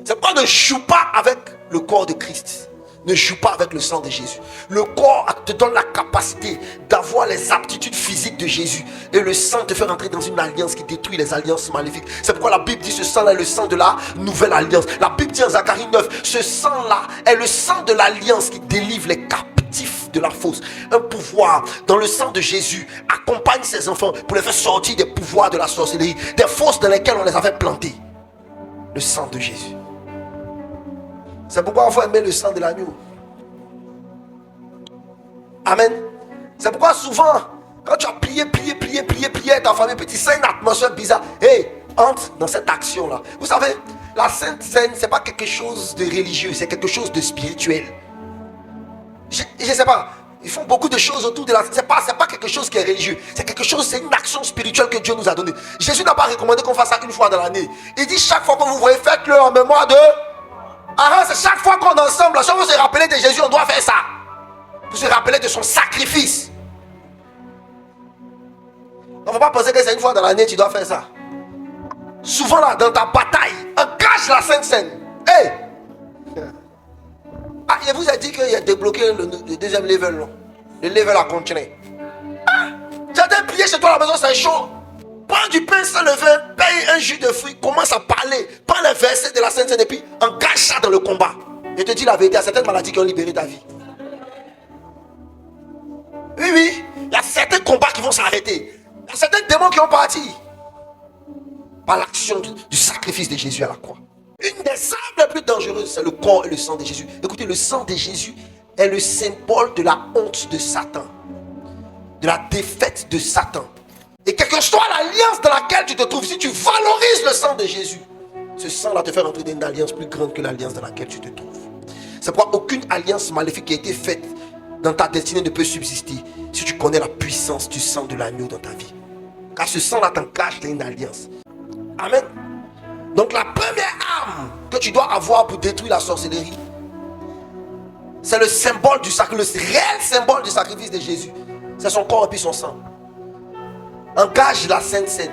C'est pourquoi ne joue pas avec le corps de Christ. Ne joue pas avec le sang de Jésus. Le corps te donne la capacité d'avoir les aptitudes physiques de Jésus. Et le sang te fait rentrer dans une alliance qui détruit les alliances maléfiques. C'est pourquoi la Bible dit ce sang-là est le sang de la nouvelle alliance. La Bible dit en Zacharie 9, ce sang-là est le sang de l'alliance qui délivre les captifs de la fausse. Un pouvoir dans le sang de Jésus accompagne ses enfants pour les faire sortir des pouvoirs de la sorcellerie, des fosses dans lesquelles on les avait plantés. Le sang de Jésus. C'est pourquoi il faut aimer le sang de l'agneau. Amen. C'est pourquoi souvent, quand tu as prié ta famille, petit, c'est une atmosphère bizarre. Hey, entre dans cette action-là. Vous savez, la Sainte Seine, c'est pas quelque chose de religieux, c'est quelque chose de spirituel. Je ne sais pas. Ils font beaucoup de choses autour de la... C'est pas quelque chose qui est religieux. C'est quelque chose, c'est une action spirituelle que Dieu nous a donnée. Jésus n'a pas recommandé qu'on fasse ça une fois dans l'année. Il dit chaque fois que vous voyez, faites-le en mémoire de... Ah, c'est chaque fois qu'on est ensemble, si on veut se rappeler de Jésus, on doit faire ça. Pour se rappeler de son sacrifice. On ne va pas penser que c'est une fois dans l'année que tu dois faire ça. Souvent là, dans ta bataille, engage la Sainte Seine. Hey! Ah, il vous a dit qu'il a débloqué le deuxième level, non? Le level à continuer. Ah! Tu as prié chez toi à la maison, c'est chaud. Prends du pain sans levain, paye un jus de fruits, commence à parler, prends les versets de la Sainte Seine et puis engage ça dans le combat. Je te dis la vérité, il y a certaines maladies qui ont libéré ta vie. Oui, il y a certains combats qui vont s'arrêter. Il y a certains démons qui ont parti. Par l'action du sacrifice de Jésus à la croix. Une des armes les plus dangereuses, c'est le corps et le sang de Jésus. Écoutez, le sang de Jésus est le symbole de la honte de Satan. De la défaite de Satan. Et quelle que soit l'alliance dans laquelle tu te trouves, si tu valorises le sang de Jésus, ce sang-là te fait rentrer dans une alliance plus grande que l'alliance dans laquelle tu te trouves. C'est pourquoi aucune alliance maléfique qui a été faite dans ta destinée ne peut subsister si tu connais la puissance du sang de l'agneau dans ta vie. Car ce sang-là t'engage dans une alliance. Amen. Donc la première arme que tu dois avoir pour détruire la sorcellerie, c'est le symbole du sacrifice, le réel symbole du sacrifice de Jésus. C'est son corps et puis son sang. Engage la Sainte Seine.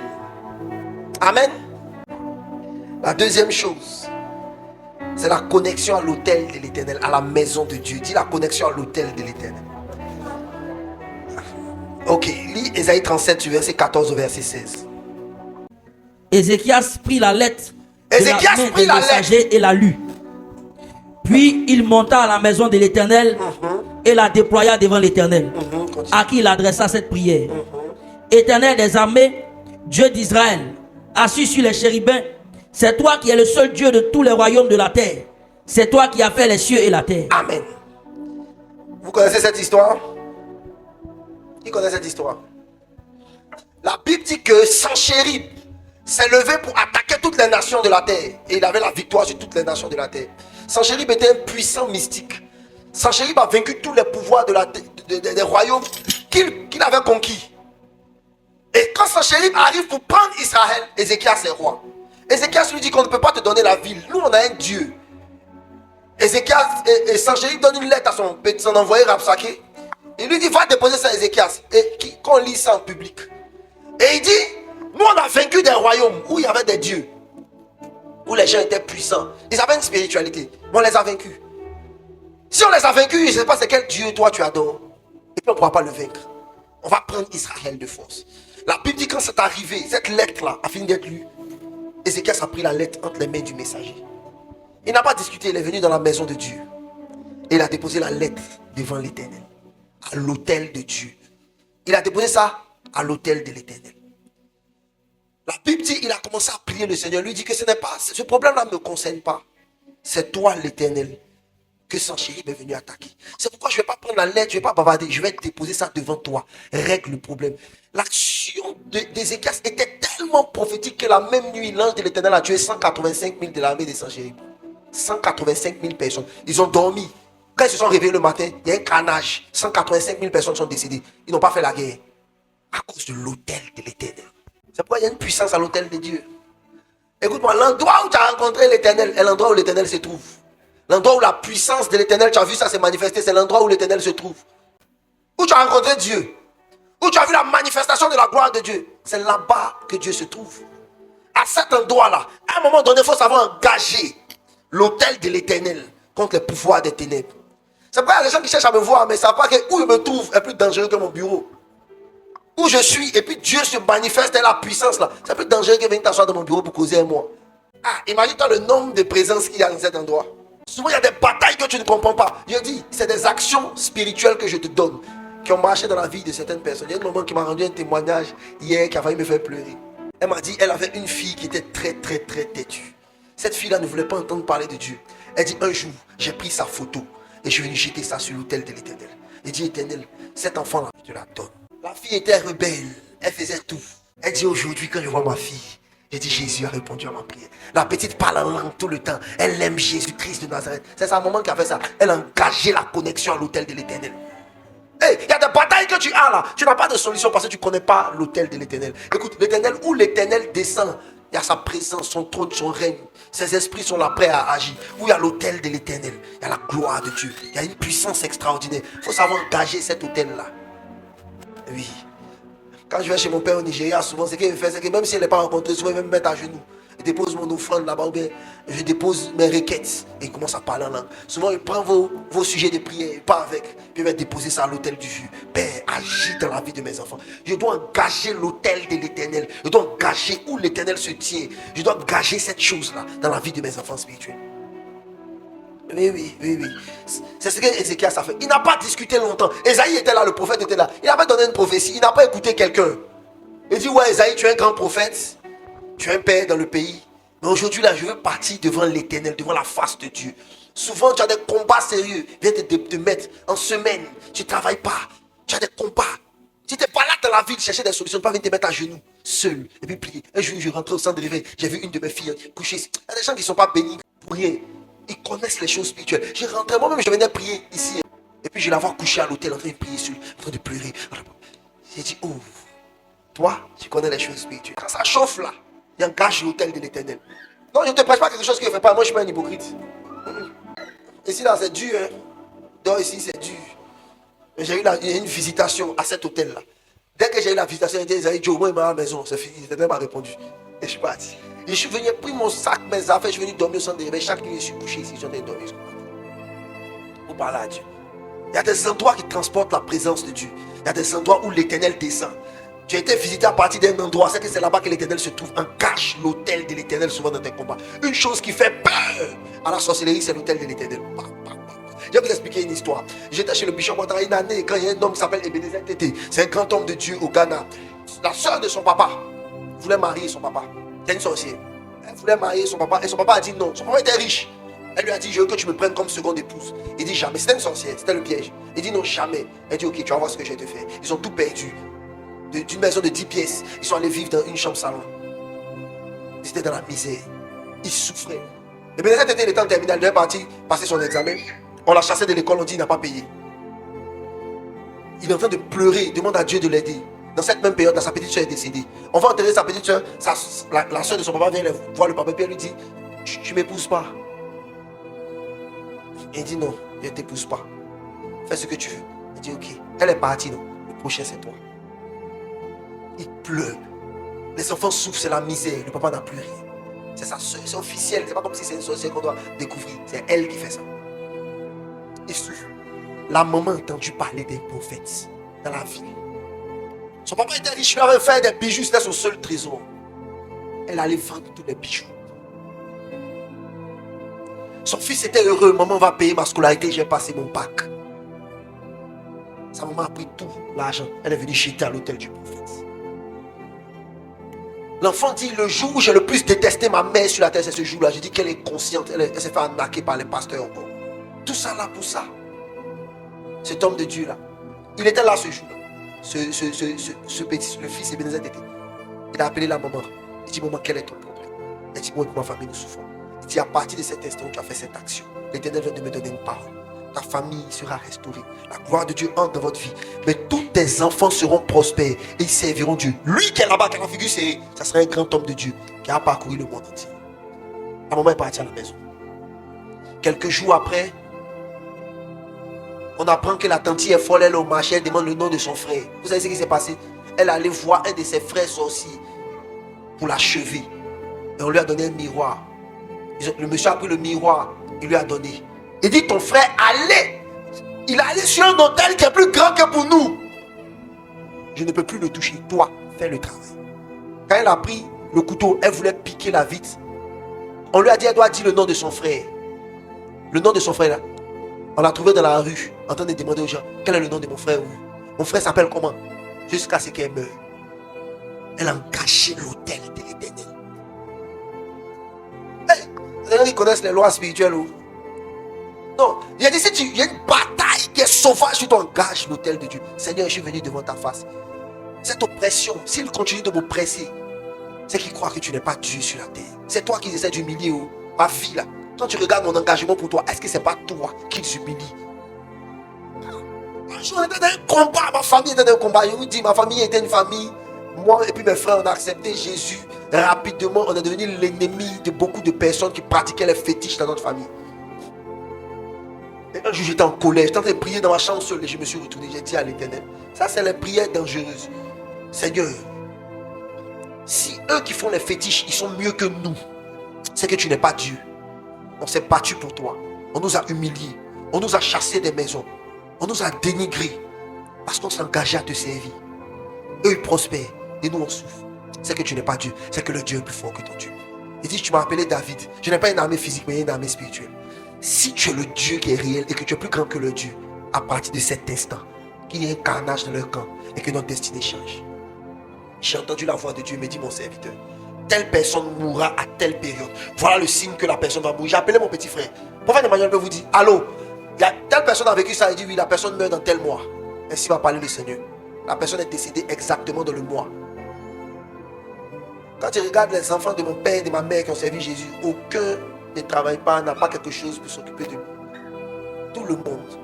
Amen. La deuxième chose, c'est la connexion à l'autel de l'Éternel, à la maison de Dieu. Dis la connexion à l'autel de l'Éternel. Ok, lis Ésaïe 37, du verset 14 au verset 16. Ézéchias prit la lettre de la main du messager et la lut. Puis il monta à la maison de l'Éternel et la déploya devant l'Éternel, à qui il adressa cette prière. Éternel des armées, Dieu d'Israël, assis sur les chérubins, c'est toi qui es le seul Dieu de tous les royaumes de la terre. C'est toi qui as fait les cieux et la terre. Amen. Vous connaissez cette histoire? Qui connaît cette histoire? La Bible dit que Sanchérib s'est levé pour attaquer toutes les nations de la terre. Et il avait la victoire sur toutes les nations de la terre. Sanchérib était un puissant mystique. Sanchérib a vaincu tous les pouvoirs des royaumes qu'il avait conquis. Et quand Sanchérib arrive pour prendre Israël, Ézéchias est roi. Ézéchias lui dit qu'on ne peut pas te donner la ville. Nous, on a un Dieu. Ézéchias et Sanchéribe donne une lettre à son envoyé Rabsaké. Il lui dit, va déposer ça à Ézéchias. Et qu'on lit ça en public. Et il dit, nous on a vaincu des royaumes où il y avait des dieux. Où les gens étaient puissants. Ils avaient une spiritualité. Mais on les a vaincus. Si on les a vaincus, je ne sais pas c'est quel Dieu toi tu adores. Et puis on ne pourra pas le vaincre. On va prendre Israël de force. La Bible dit quand c'est arrivé, cette lettre-là a fini d'être lue. Ézéchias a pris la lettre entre les mains du messager. Il n'a pas discuté, il est venu dans la maison de Dieu. Et il a déposé la lettre devant l'Éternel. À l'autel de Dieu. Il a déposé ça à l'autel de l'Éternel. La Bible dit, il a commencé à prier le Seigneur. Lui dit que ce problème-là ne me concerne pas. C'est toi l'Éternel que Sanchéribe est venu attaquer. C'est pourquoi je ne vais pas prendre la lettre, je ne vais pas bavarder. Je vais déposer ça devant toi. Règle le problème. L'action d'Ézéchias était tellement prophétique que la même nuit, l'ange de l'Éternel a tué 185 000 de l'armée de Sanchéribe. 185 000 personnes. Ils ont dormi. Quand ils se sont réveillés le matin, il y a un carnage. 185 000 personnes sont décédées. Ils n'ont pas fait la guerre. À cause de l'autel de l'Éternel. C'est pourquoi il y a une puissance à l'autel de Dieu. Écoute-moi, l'endroit où tu as rencontré l'Éternel est l'endroit où l'Éternel se trouve. L'endroit où la puissance de l'Éternel, tu as vu ça se manifester, c'est l'endroit où l'Éternel se trouve. Où tu as rencontré Dieu. Où tu as vu la manifestation de la gloire de Dieu. C'est là-bas que Dieu se trouve. À cet endroit-là, à un moment donné, il faut savoir engager l'autel de l'Éternel contre les pouvoirs des ténèbres. C'est pourquoi il y a des gens qui cherchent à me voir, mais ils ne savent pas que où je me trouve est plus dangereux que mon bureau. Où je suis, et puis Dieu se manifeste, et la puissance là. C'est plus dangereux que venir t'asseoir dans mon bureau pour causer avec moi. Ah, imagine-toi le nombre de présences qu'il y a dans cet endroit. Souvent, il y a des batailles que tu ne comprends pas. Je dis, c'est des actions spirituelles que je te donne, qui ont marché dans la vie de certaines personnes. Il y a un moment qui m'a rendu un témoignage hier qui a failli me faire pleurer. Elle m'a dit, elle avait une fille qui était très têtue. Cette fille-là ne voulait pas entendre parler de Dieu. Elle dit, un jour, j'ai pris sa photo et je suis venu jeter ça sur l'autel de l'Éternel. Elle dit, Éternel, cet enfant-là, je te la donne. La fille était rebelle, elle faisait tout. Elle dit, aujourd'hui, quand je vois ma fille, j'ai dit, Jésus a répondu à ma prière. La petite parle en langue tout le temps. Elle aime Jésus-Christ de Nazareth. C'est sa maman qui a fait ça. Elle a engagé la connexion à l'autel de l'Éternel. Hey, il y a des batailles que tu as là. Tu n'as pas de solution parce que tu ne connais pas l'autel de l'Éternel. Écoute, l'Éternel, où l'Éternel descend, il y a sa présence, son trône, son règne. Ses esprits sont là prêts à agir. Où il y a l'autel de l'Éternel, il y a la gloire de Dieu. Il y a une puissance extraordinaire. Il faut savoir engager cet autel-là. Oui. Quand je vais chez mon père au Nigeria, souvent, ce qu'il fait, c'est que même si elle n'est pas rencontrée, souvent, il va me mettre à genoux. Je dépose mon offrande là-bas, ou bien je dépose mes requêtes. Et il commence à parler en langue. Souvent, il prend vos sujets de prière, il part avec. Puis il va déposer ça à l'autel du Dieu. Père, agis dans la vie de mes enfants. Je dois engager l'autel de l'Éternel. Je dois engager où l'Éternel se tient. Je dois engager cette chose-là dans la vie de mes enfants spirituels. Oui. C'est ce que Ézéchias a fait. Il n'a pas discuté longtemps. Esaïe était là, le prophète était là. Il avait donné une prophétie. Il n'a pas écouté quelqu'un. Il dit, ouais, Esaïe, tu es un grand prophète. Tu es un père dans le pays. Mais aujourd'hui, là, je veux partir devant l'Éternel, devant la face de Dieu. Souvent, tu as des combats sérieux. Viens te mettre en semaine. Tu ne travailles pas. Tu as des combats. Tu n'es pas là dans la ville chercher des solutions. Tu ne vas pas venir te mettre à genoux, seul. Et puis prier. Un jour, je rentrais au centre de réveil. J'ai vu une de mes filles coucher. Il y a des gens qui ne sont pas bénis pour rien. Ils connaissent les choses spirituelles. Je rentrais moi-même, je venais prier ici. Et puis je la vois coucher à l'hôtel en train de prier sur, en train de pleurer. J'ai dit, oh, toi, tu connais les choses spirituelles. Quand ça chauffe là, il engage l'autel de l'Éternel. Non, je ne te prêche pas quelque chose que je ne fais pas. Moi, je ne suis pas un hypocrite. Ici là, c'est dur. Hein? Donc ici, c'est dur. J'ai eu une visitation à cet hôtel là. Dès que j'ai eu la visitation, il dit, Joe, moi, il m'a à la maison. C'est fini. Il m'a répondu. Et je suis parti. Je suis venu, pris mon sac, mes affaires, je suis venu dormir au centre de réveil. Chaque nuit, je suis couché ici, je suis dormir. Pour parler à Dieu. Il y a des endroits qui transportent la présence de Dieu. Il y a des endroits où l'Éternel descend. Tu as été visité à partir d'un endroit, c'est que c'est là-bas que l'Éternel se trouve. Engage l'autel de l'Éternel souvent dans tes combats. Une chose qui fait peur à la sorcellerie, c'est l'autel de l'Éternel. Je vais vous expliquer une histoire. J'étais chez le bishop pendant une année quand il y a un homme qui s'appelle Ebenezer Tété. C'est un grand homme de Dieu au Ghana. La soeur de son papa voulait marier son papa. C'est une sorcière. Elle voulait marier son papa et son papa a dit non. Son papa était riche. Elle lui a dit, je veux que tu me prennes comme seconde épouse. Il dit jamais. C'était une sorcière, c'était le piège. Il dit non, jamais. Elle dit ok, tu vas voir ce que je vais te faire. Ils ont tout perdu. D'une maison de 10 pièces, ils sont allés vivre dans une chambre salon. Ils étaient dans la misère. Ils souffraient. Et bien, cet été, il était en terminale, il devait partir passer son examen. On l'a chassé de l'école, on dit il n'a pas payé. Il est en train de pleurer, il demande à Dieu de l'aider. Dans cette même période, sa petite soeur est décédée. On va enterrer sa petite soeur. La soeur de son papa vient voir le papa et elle lui dit, tu m'épouses pas. Il dit non, je ne t'épouse pas. Fais ce que tu veux. Il dit ok. Elle est partie, non. Le prochain c'est toi. Il pleure. Les enfants souffrent, c'est la misère. Le papa n'a plus rien. C'est sa soeur, c'est officiel. C'est pas comme si c'est une sorcière qu'on doit découvrir. C'est elle qui fait ça. Il souffre. La maman a entendu parler des prophètes dans la ville. Son papa était riche, il avait fait des bijoux, c'était son seul trésor. Elle allait vendre tous les bijoux. Son fils était heureux. Maman va payer ma scolarité, j'ai passé mon bac. Sa maman a pris tout l'argent. Elle est venue jeter à l'hôtel du prophète. L'enfant dit, le jour où j'ai le plus détesté ma mère sur la terre, c'est ce jour-là. Je dis qu'elle est consciente. Elle s'est fait arnaquer par les pasteurs encore. Tout ça là pour ça. Cet homme de Dieu là. Il était là ce jour-là. Ce petit, le fils Ebenezer était. Il a appelé la maman. Il dit, maman, quel est ton problème? Elle dit, moi et ma famille, nous souffrons. Il dit, à partir de cet instant où tu as fait cette action, l'Éternel vient de me donner une parole. Ta famille sera restaurée. La gloire de Dieu entre dans votre vie. Mais tous tes enfants seront prospères et ils serviront Dieu. Lui qui est là-bas, qui a la figure serrée, ça sera un grand homme de Dieu qui a parcouru le monde entier. La maman est partie à la maison. Quelques jours après, on apprend que la tante est folle, elle est au marché, elle demande le nom de son frère. Vous savez ce qui s'est passé? Elle allait voir un de ses frères sorciers pour l'achever. Et on lui a donné un miroir. Le monsieur a pris le miroir, il lui a donné. Il dit, ton frère allait. Il est allé sur un hôtel qui est plus grand que pour nous. Je ne peux plus le toucher. Toi, fais le travail. Quand elle a pris le couteau, elle voulait piquer la vitre. On lui a dit, elle doit dire le nom de son frère. Le nom de son frère là. On l'a trouvé dans la rue, en train de demander aux gens, quel est le nom de mon frère? Mon frère s'appelle comment? Jusqu'à ce qu'elle meure. Elle a caché l'autel de l'Éternel. Hey, ils connaissent les lois spirituelles. Non, il a dit, il y a une bataille qui est sauvage, tu t'engages l'autel de Dieu. Seigneur, je suis venu devant ta face. Cette oppression, s'il continue de m'oppresser, c'est qu'il croit que tu n'es pas Dieu sur la terre. C'est toi qui essaie d'humilier ma vie là. Quand tu regardes mon engagement pour toi, est-ce que c'est pas toi qui humilie? Un jour, on était dans un combat, ma famille était dans un combat. Je vous dis, ma famille était une famille. Moi et puis mes frères, on a accepté Jésus. Rapidement, on est devenu l'ennemi de beaucoup de personnes qui pratiquaient les fétiches dans notre famille. Et un jour, j'étais en colère, j'étais en train de prier dans ma chambre seule et je me suis retourné. J'ai dit à l'Éternel, ça c'est les prières dangereuses. Seigneur, si eux qui font les fétiches, ils sont mieux que nous, c'est que tu n'es pas Dieu. On s'est battu pour toi. On nous a humiliés. On nous a chassés des maisons. On nous a dénigrés. Parce qu'on s'est engagé à te servir. Eux ils prospèrent et nous on souffre. C'est que tu n'es pas Dieu. C'est que le Dieu est plus fort que ton Dieu. Il dit, tu m'as appelé David. Je n'ai pas une armée physique mais une armée spirituelle. Si tu es le Dieu qui est réel et que tu es plus grand que le Dieu, à partir de cet instant, qu'il y ait un carnage dans leur camp et que notre destinée change. J'ai entendu la voix de Dieu me dit, mon serviteur, telle personne mourra à telle période. Voilà le signe que la personne va mourir. J'ai appelé mon petit frère. Le prophète Emmanuel peut vous dire, allô, telle personne a vécu ça. Il dit, oui, la personne meurt dans tel mois. Ainsi va parler le Seigneur. La personne est décédée exactement dans le mois. Quand tu regardes les enfants de mon père et de ma mère qui ont servi Jésus, aucun ne travaille pas, n'a pas quelque chose pour s'occuper de nous. Tout le monde.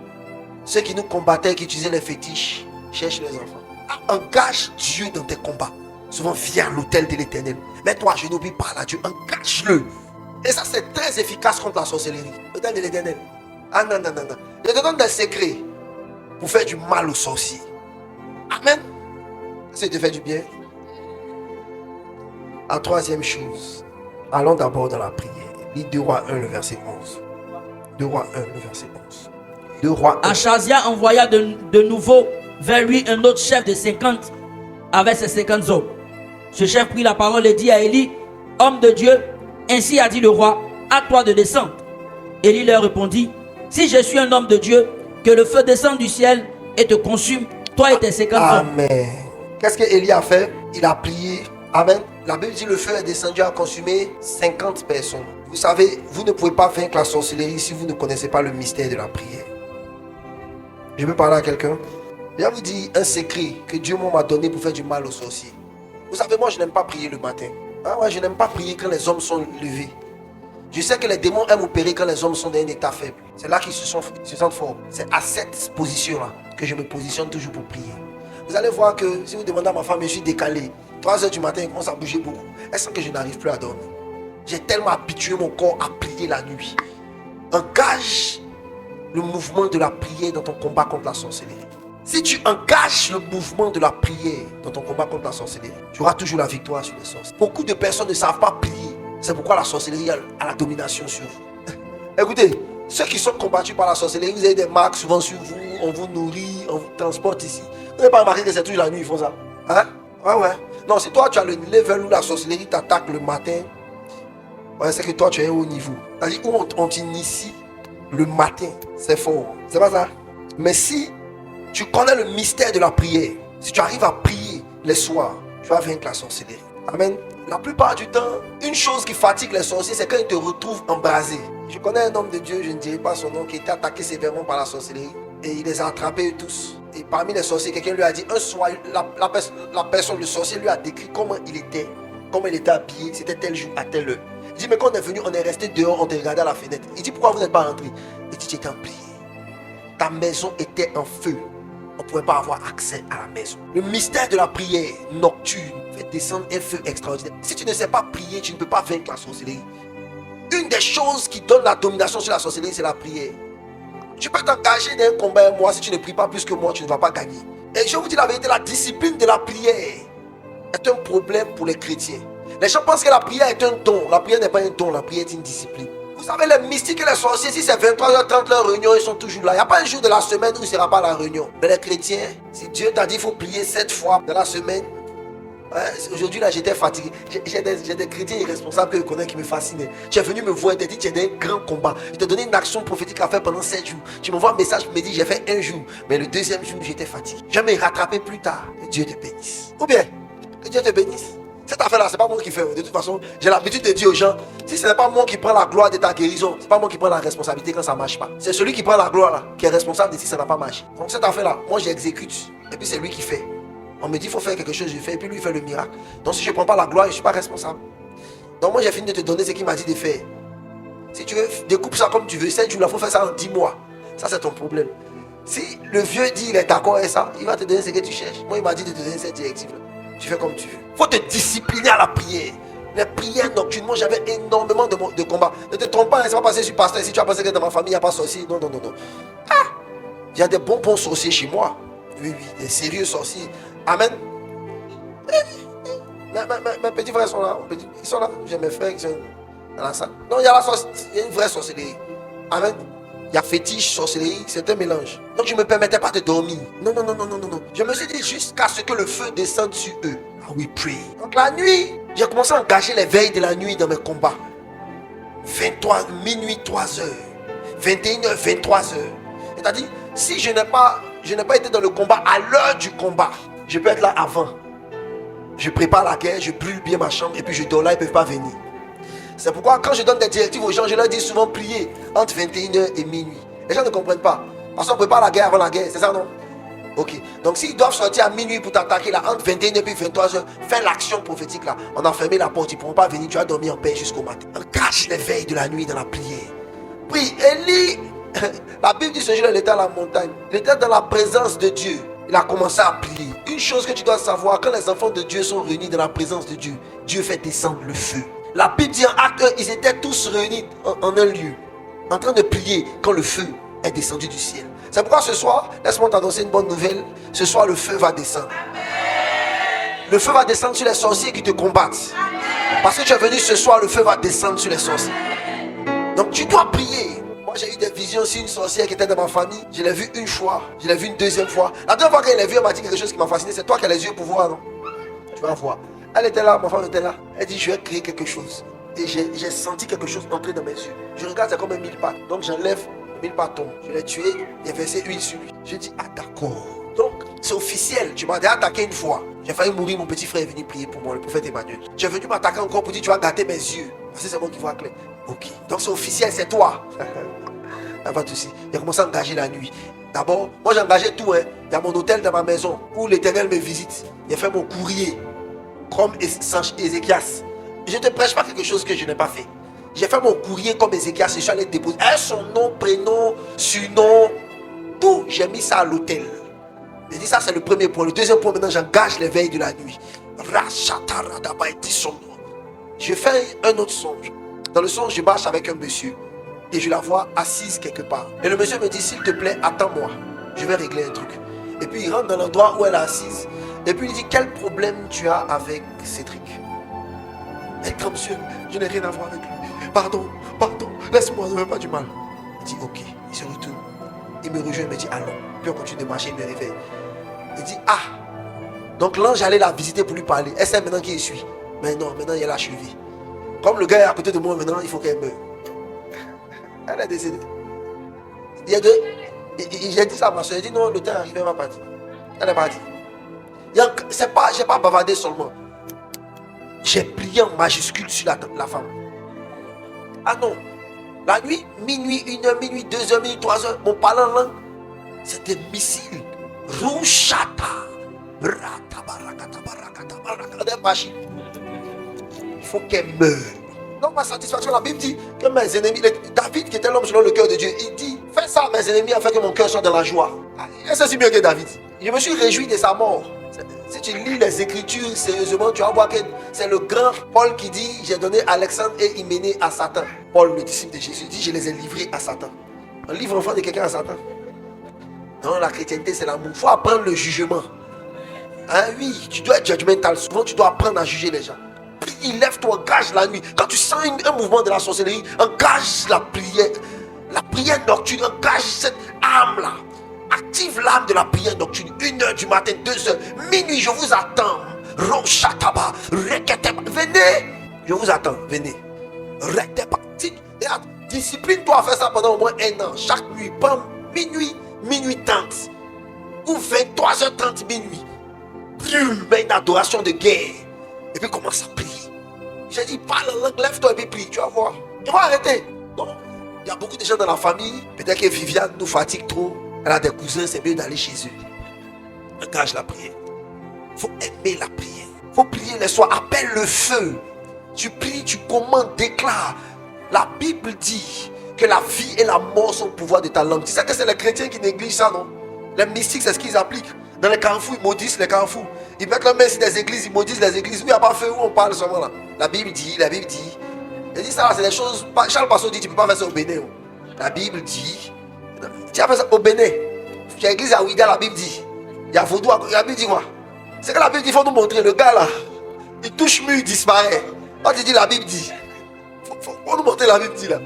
Ceux qui nous combattaient, qui utilisaient les fétiches, cherchent les enfants. Engage Dieu dans tes combats. Souvent viens à l'autel de l'Éternel. Mets-toi à genoux puis parle à Dieu. Engage-le. Et ça c'est très efficace contre la sorcellerie. L'autel de l'Éternel. Ah non, non, non, non. Je te donne des secrets pour faire du mal aux sorciers. Amen. Ça te fait du bien. En troisième chose, allons d'abord dans la prière. Lis 2 Rois 1, le verset 11. 2 Rois 1, le verset 11. 2 Rois 1. Achazia envoya de nouveau vers lui un autre chef de 50 avec ses 50 hommes. Ce chef prit la parole et dit à Élie, homme de Dieu, ainsi a dit le roi, à toi de descendre. Élie leur répondit, si je suis un homme de Dieu, que le feu descende du ciel et te consume, toi et tes 50 hommes. Amen. Qu'est-ce que Élie a fait? Il a prié. Amen. La Bible dit le feu est descendu à consumer 50 personnes. Vous savez, vous ne pouvez pas vaincre la sorcellerie si vous ne connaissez pas le mystère de la prière. Je peux parler à quelqu'un? Je vais vous dire un secret que Dieu m'a donné pour faire du mal aux sorciers. Vous savez, moi je n'aime pas prier le matin. Ah ouais, je n'aime pas prier quand les hommes sont levés. Je sais que les démons aiment opérer quand les hommes sont dans un état faible. C'est là qu'ils se sentent forts. C'est à cette position-là que je me positionne toujours pour prier. Vous allez voir que si vous demandez à ma femme, je suis décalé. 3 heures du matin, il commence à bouger beaucoup. Elle sent que je n'arrive plus à dormir. J'ai tellement habitué mon corps à prier la nuit. Engage le mouvement de la prière dans ton combat contre la sorcellerie. Si tu engages le mouvement de la prière dans ton combat contre la sorcellerie, tu auras toujours la victoire sur les sorciers. Beaucoup de personnes ne savent pas prier. C'est pourquoi la sorcellerie a la domination sur vous. Écoutez, ceux qui sont combattus par la sorcellerie, vous avez des marques souvent sur vous, on vous nourrit, on vous transporte ici. Vous n'avez pas remarqué que c'est toujours la nuit ils font ça? Hein? Ouais. Non, si toi tu as le level où la sorcellerie t'attaque le matin, ouais, c'est que toi tu es au niveau. C'est-à-dire où on t'initie le matin, c'est fort. C'est pas ça? Mais si tu connais le mystère de la prière, si tu arrives à prier les soirs, tu vas vaincre la sorcellerie. Amen. La plupart du temps, une chose qui fatigue les sorciers, c'est quand ils te retrouvent embrasé. Je connais un homme de Dieu, je ne dirai pas son nom, qui était attaqué sévèrement par la sorcellerie. Et il les a attrapés tous. Et parmi les sorciers, quelqu'un lui a dit, un soir, la personne, le sorcier lui a décrit comment il était habillé, c'était tel jour à telle heure. Il dit, mais quand on est venu, on est resté dehors, on te regardait à la fenêtre. Il dit, pourquoi vous n'êtes pas rentré? Il dit, tu étais en prière. Ta maison était en feu. On ne pouvait pas avoir accès à la maison. Le mystère de la prière nocturne fait descendre un feu extraordinaire. Si tu ne sais pas prier, tu ne peux pas vaincre la sorcellerie. Une des choses qui donne la domination sur la sorcellerie, c'est la prière. Tu peux t'engager dans un combat un mois, si tu ne pries pas plus que moi, tu ne vas pas gagner. Et je vous dis la vérité, la discipline de la prière est un problème pour les chrétiens. Les gens pensent que la prière est un don. La prière n'est pas un don, la prière est une discipline. Vous savez, les mystiques et les sorciers, si c'est 23h30 leur réunion, ils sont toujours là. Il n'y a pas un jour de la semaine où il ne sera pas à la réunion. Mais les chrétiens, si Dieu t'a dit qu'il faut prier 7 fois dans la semaine, aujourd'hui là j'étais fatigué. J'ai des chrétiens irresponsables que je connais qui me fascinent. Tu es venu me voir et tu as dit que tu as un grand combat. Je t'ai donné une action prophétique à faire pendant 7 jours. Tu m'envoies un message pour me dire j'ai fait un jour. Mais le deuxième jour j'étais fatigué. Je vais me rattraper plus tard. Que Dieu te bénisse. Ou bien, que Dieu te bénisse. Cette affaire là c'est pas moi qui fais. De toute façon j'ai l'habitude de dire aux gens, si ce n'est pas moi qui prends la gloire de ta guérison, c'est pas moi qui prends la responsabilité quand ça ne marche pas. C'est celui qui prend la gloire là qui est responsable de si ça n'a pas marché. Donc cette affaire là, moi j'exécute. Et puis c'est lui qui fait. On me dit il faut faire quelque chose, je fais, et puis lui il fait le miracle. Donc si je ne prends pas la gloire, je ne suis pas responsable. Donc moi j'ai fini de te donner ce qu'il m'a dit de faire. Si tu veux, découpe ça comme tu veux. 7 jours, il faut faire ça en 10 mois. Ça c'est ton problème. Si le vieux dit il est d'accord avec ça, il va te donner ce que tu cherches. Moi il m'a dit de te donner cette directive là. Tu fais comme tu veux. Il faut te discipliner à la prière. Les prières nocturnes, moi j'avais énormément de combats. Ne te trompe pas, c'est pas passé sur pasteur. Si tu as pensé que dans ma famille il n'y a pas de sorcier. Non. Il y a des bons sorciers chez moi. Oui, des sérieux sorciers. Amen. Mes petits frères sont là. Ils sont là. J'ai mes frères qui sont dans la salle. Non, il y a une vraie sorcellerie. Amen. Il y a fétiche, sorcellerie, c'est un mélange. Donc je ne me permettais pas de dormir. Non. Je me suis dit jusqu'à ce que le feu descende sur eux. Ah oui, pray. Donc la nuit, j'ai commencé à engager les veilles de la nuit dans mes combats. 23, minuit, 3 heures. 21h, 23h. C'est-à-dire, si je n'ai pas été dans le combat à l'heure du combat, je peux être là avant. Je prépare la guerre, je brûle bien ma chambre et puis je dors là, ils ne peuvent pas venir. C'est pourquoi quand je donne des directives aux gens, je leur dis souvent prier entre 21h et minuit. Les gens ne comprennent pas. Parce qu'on prépare la guerre avant la guerre, c'est ça non? Ok. Donc s'ils doivent sortir à minuit pour t'attaquer là, entre 21h et 23h, fais l'action prophétique là. On a fermé la porte, ils ne pourront pas venir, tu vas dormir en paix jusqu'au matin. Engage les veilles de la nuit dans la prière. Prie, Élie. La Bible dit ce jour-là, il était à la montagne. Il était dans la présence de Dieu. Il a commencé à prier. Une chose que tu dois savoir, quand les enfants de Dieu sont réunis dans la présence de Dieu, Dieu fait descendre le feu. La Bible dit en acte 1, ils étaient tous réunis en un lieu, en train de prier quand le feu est descendu du ciel. C'est pourquoi ce soir, laisse-moi t'annoncer une bonne nouvelle. Ce soir, le feu va descendre. Le feu va descendre sur les sorciers qui te combattent. Parce que tu es venu ce soir, le feu va descendre sur les sorciers. Donc tu dois prier. Moi j'ai eu des visions sur une sorcière qui était dans ma famille. Je l'ai vue une fois, je l'ai vue une deuxième fois. La deuxième fois qu'elle l'a vue, elle m'a dit quelque chose qui m'a fasciné. C'est toi qui as les yeux pour voir, non? Tu vas voir. Elle était là, ma femme était là. Elle dit je vais créer quelque chose. Et j'ai senti quelque chose entrer dans mes yeux. Je regarde, c'est comme un mille-pattes. Donc j'enlève, le mille-pattes tombe. Je l'ai tué, j'ai versé huile sur lui. Je dis ah d'accord. Donc c'est officiel. Tu m'as déjà attaqué une fois. J'ai failli mourir, mon petit frère est venu prier pour moi, le prophète Emmanuel. Tu es venu m'attaquer encore pour dire tu vas gâter mes yeux. Parce que c'est moi qui vois clair. Ok. Donc c'est officiel, c'est toi. Pas de souci. J'ai commencé à engager la nuit. D'abord, moi j'ai engagé tout. Il y a mon hôtel dans ma maison où l'Éternel me visite. J'ai fait mon courrier comme Ézéchias. Je ne te prêche pas quelque chose que je n'ai pas fait. J'ai fait mon courrier comme Ézéchias. Je suis allé déposer son nom, prénom, surnom. Tout, j'ai mis ça à l'hôtel. Il dit ça c'est le premier point. Le deuxième point, maintenant j'engage les veilles de la nuit. Je fais un autre songe. Dans le songe, je marche avec un monsieur et je la vois assise quelque part. Et le monsieur me dit, s'il te plaît, attends-moi. Je vais régler un truc. Et puis il rentre dans l'endroit où elle est assise. Et puis il dit, quel problème tu as avec Cédric? Elle dit, monsieur, je n'ai rien à voir avec lui. Pardon, laisse-moi, ne me fais pas du mal. Il dit, ok, il se retourne. Il me rejoint, il me dit, allons. Puis on continue de marcher, il me réveille. Il dit, ah, donc l'ange allait la visiter pour lui parler. Elle sait maintenant qui je suis. Mais non, maintenant il est achevé. Comme le gars est à côté de moi maintenant, il faut qu'elle meure. Elle est décédée. J'ai dit ça à ma soeur, j'ai dit non, le temps est arrivé, elle va partir. Elle est partie. C'est pas, j'ai pas bavardé seulement. J'ai prié en majuscule sur la femme. Ah non, la nuit, minuit, 1h, minuit, 2h, minuit, 3h, mon parlant en langue, c'était missile. Rouchata. Il faut qu'elle meure. Donc ma satisfaction, la Bible dit que mes ennemis, David qui était l'homme selon le cœur de Dieu, il dit, fais ça à mes ennemis afin que mon cœur soit dans la joie. Et c'est mieux que David. Je me suis réjoui de sa mort. Si tu lis les Écritures sérieusement, tu vas voir que c'est le grand Paul qui dit, j'ai donné Alexandre et Hyménée à Satan. Paul, le disciple de Jésus, dit, je les ai livrés à Satan. On livre enfant de quelqu'un à Satan. Non, la chrétienté, c'est l'amour. Il faut apprendre le jugement. Hein, oui, tu dois être judgmental. Souvent, tu dois apprendre à juger les gens. Prie, lève-toi, engage la nuit. Quand tu sens un mouvement de la sorcellerie, engage la prière. La prière nocturne, engage cette âme-là. Active l'âme de la prière nocturne. 1h du matin, 2h, minuit, je vous attends. Rochataba, reketeba. Venez, je vous attends, venez. Reketeba. Discipline-toi à faire ça pendant au moins 1 an. Chaque nuit, bam, minuit 30. Ou 23h30 minuit. Mais une adoration de guerre. Et puis commence à prier. J'ai dit, parle en langue, lève-toi et puis prie. Tu vas voir. Tu vas arrêter. Non. Il y a beaucoup de gens dans la famille. Peut-être que Viviane nous fatigue trop. Elle a des cousins, c'est mieux d'aller chez eux. Engage la prière. Il faut aimer la prière. Il faut prier les soirs. Appelle le feu. Tu pries, tu commandes, déclares. La Bible dit que la vie et la mort sont au pouvoir de ta langue. Tu sais que c'est les chrétiens qui négligent ça, non? Les mystiques, c'est ce qu'ils appliquent. Dans les carrefours, ils maudissent les carrefours. Ils mettent la main sur des églises, ils maudissent les églises. Où il n'y a pas feu, où on parle seulement là. La Bible dit. Elle dit ça, c'est des choses. Charles Passeau dit, tu ne peux pas faire ça au Bénin. La Bible dit. Tu as fait ça au Bénin. Tu as l'église à Ouida, la Bible dit. Il y a Vaudou, la Bible dit quoi? C'est que la Bible dit, il faut nous montrer. Le gars là, il touche mur, il disparaît. Quand tu dis la Bible dit, faut nous montrer la Bible dit là.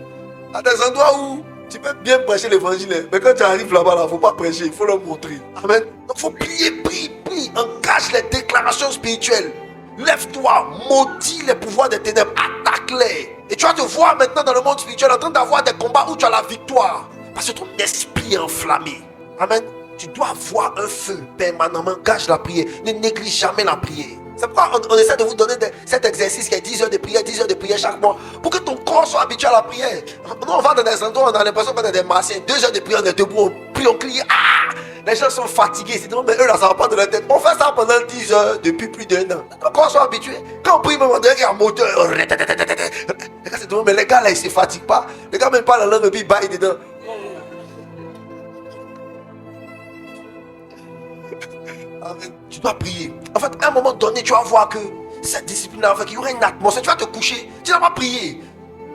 À des endroits où tu peux bien prêcher l'évangile, mais quand tu arrives là-bas, il ne faut pas prêcher, il faut leur montrer. Amen. Donc il faut prier, prie. Engage les déclarations spirituelles. Lève-toi, maudis les pouvoirs des ténèbres, attaque-les. Et tu vas te voir maintenant dans le monde spirituel en train d'avoir des combats où tu as la victoire. Parce que ton esprit est enflammé. Amen. Tu dois avoir un feu permanemment. Engage la prière. Ne néglige jamais la prière. C'est pourquoi on essaie de vous donner cet exercice qui est 10 heures de prière, 10 heures de prière chaque mois. Pour que ton corps soit habitué à la prière. Nous, on va dans des endroits, on a l'impression qu'on est des martiens. 2 heures de prière, on est debout, on prie, on crie. Ah! Les gens sont fatigués. C'est mais eux là, ça va pas de la tête. On fait ça pendant 10 heures depuis plus d'1 an. Ton corps soit habitué. Quand on prie, même on dirait qu'il y a un moteur. Les gars, c'est drôle, mais les gars là, ils se fatiguent pas. Les gars, même pas la langue, et puis ils baillent dedans. Tu dois prier. En fait, à un moment donné, tu vas voir que cette discipline-là, il y aura une atmosphère. Tu vas te coucher, tu n'as pas prié.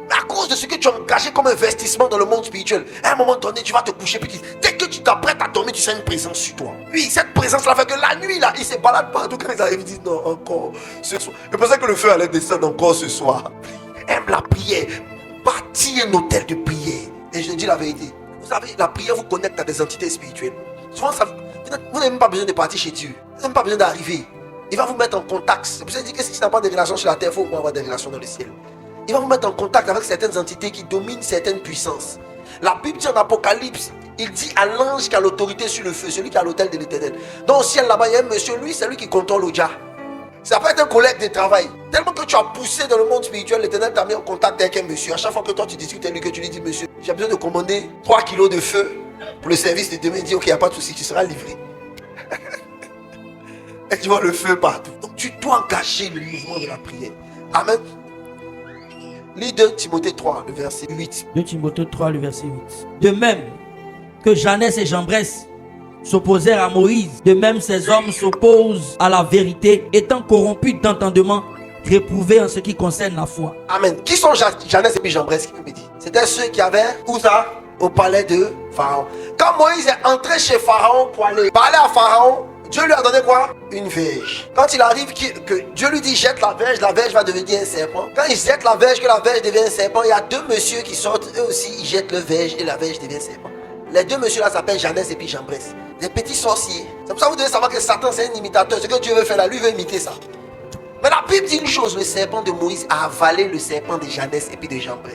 Mais à cause de ce que tu as engagé comme investissement dans le monde spirituel, à un moment donné, tu vas te coucher. Puis dès que tu t'apprêtes à dormir, tu sens une présence sur toi. Oui, cette présence-là fait que la nuit, là, ils se baladent partout. Quand ils arrivent, ils disent non, encore ce soir. Je pensais que le feu allait descendre encore ce soir. Aime la prière. Bâtis un hôtel de prière. Et je dis la vérité. Vous savez, la prière vous connecte à des entités spirituelles. Souvent, vous n'avez même pas besoin de partir chez Dieu. Vous n'avez même pas besoin d'arriver. Il va vous mettre en contact. C'est pour ça qu'il dit que si tu n'as pas de relations sur la terre, il faut avoir des relations dans le ciel. Il va vous mettre en contact avec certaines entités qui dominent certaines puissances. La Bible dit en Apocalypse, il dit à l'ange qui a l'autorité sur le feu, celui qui a l'autel de l'Éternel. Dans le ciel là-bas, il y a un monsieur, lui, c'est lui qui contrôle le jar. Ça peut être un collègue de travail. Tellement que tu as poussé dans le monde spirituel, l'Éternel t'a mis en contact avec un monsieur. À chaque fois que toi tu discutes avec lui, que tu lui dis, monsieur, j'ai besoin de commander 3 kilos de feu pour le service de demain. Il dit, ok, il n'y a pas de souci, tu seras livré. Et tu vois le feu partout. Donc tu dois engager le mouvement de la prière. Amen. Lis 2 Timothée 3, le verset 8. 2 Timothée 3, le verset 8. De même que Jeannès et Jambres s'opposèrent à Moïse. De même, ces hommes s'opposent à la vérité, étant corrompus d'entendement, réprouvés en ce qui concerne la foi. Amen. Qui sont Jeannès et puis Jambres qui me dit? C'était ceux qui avaient, où ça? Au palais de Pharaon. Quand Moïse est entré chez Pharaon pour aller parler à Pharaon, Dieu lui a donné quoi? Une verge. Quand il arrive, que Dieu lui dit jette la verge va devenir un serpent. Quand il jette la verge, que la verge devient un serpent, il y a deux messieurs qui sortent, eux aussi, ils jettent le verge et la verge devient un serpent. Les deux messieurs là s'appellent Jeannès et puis Jambres. Des petits sorciers. C'est pour ça que vous devez savoir que Satan c'est un imitateur. Ce que Dieu veut faire là, lui veut imiter ça. Mais la Bible dit une chose, le serpent de Moïse a avalé le serpent de Jeannès et puis de Jambres.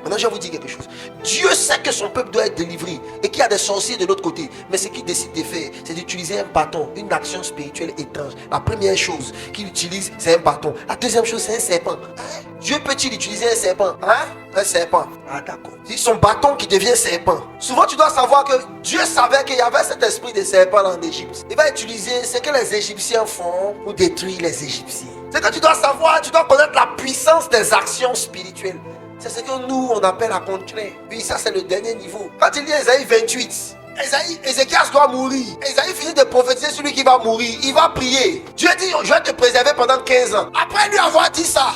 Maintenant, je vais vous dire quelque chose. Dieu sait que son peuple doit être délivré et qu'il y a des sorciers de l'autre côté. Mais ce qu'il décide de faire, c'est d'utiliser un bâton, une action spirituelle étrange. La première chose qu'il utilise, c'est un bâton. La deuxième chose, c'est un serpent. Hein? Dieu peut-il utiliser un serpent? Hein? Un serpent. Ah, d'accord. C'est son bâton qui devient serpent. Souvent, tu dois savoir que Dieu savait qu'il y avait cet esprit de serpent en Égypte. Il va utiliser ce que les Égyptiens font pour détruire les Égyptiens. C'est que tu dois savoir, tu dois connaître la puissance des actions spirituelles. C'est ce que nous, on appelle la contrer. Oui, ça, c'est le dernier niveau. Quand il lit Ésaïe 28, Ézéchias doit mourir. Ésaïe finit de prophétiser celui qui va mourir. Il va prier. Dieu dit, je vais te préserver pendant 15 ans. Après lui avoir dit ça,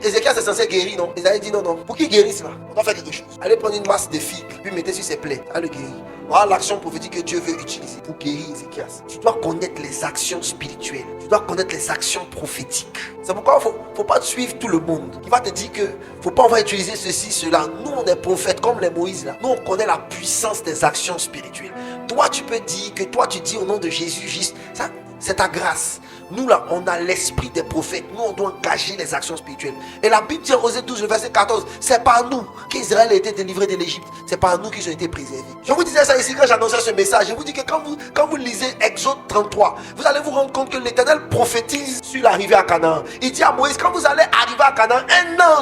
Ézéchias est censé guérir, non? Ésaïe dit non. Pour qu'il guérisse là, on doit faire quelque chose. Allez prendre une masse de figues, puis mettez sur ses plaies. Allez le guérir. Voilà l'action prophétique que Dieu veut utiliser pour guérir Ézéchias. Tu dois connaître les actions spirituelles. Tu dois connaître les actions prophétiques. C'est pourquoi il ne faut pas suivre tout le monde qui va te dire que faut pas, on va utiliser ceci, cela. Nous, on est prophètes comme les Moïse là. Nous, on connaît la puissance des actions spirituelles. Toi, tu peux dire que toi, tu dis au nom de Jésus, juste ça, c'est ta grâce. Nous là, on a l'esprit des prophètes. Nous, on doit engager les actions spirituelles. Et la Bible dit en Osée 12, le verset 14, c'est par nous qu'Israël a été délivré de l'Égypte. C'est par nous qu'ils ont été préservés. Je vous disais ça ici quand j'annonçais ce message. Je vous dis que quand vous lisez Exode 33, vous allez vous rendre compte que l'Éternel prophétise sur l'arrivée à Canaan. Il dit à Moïse, quand vous allez arriver à Canaan,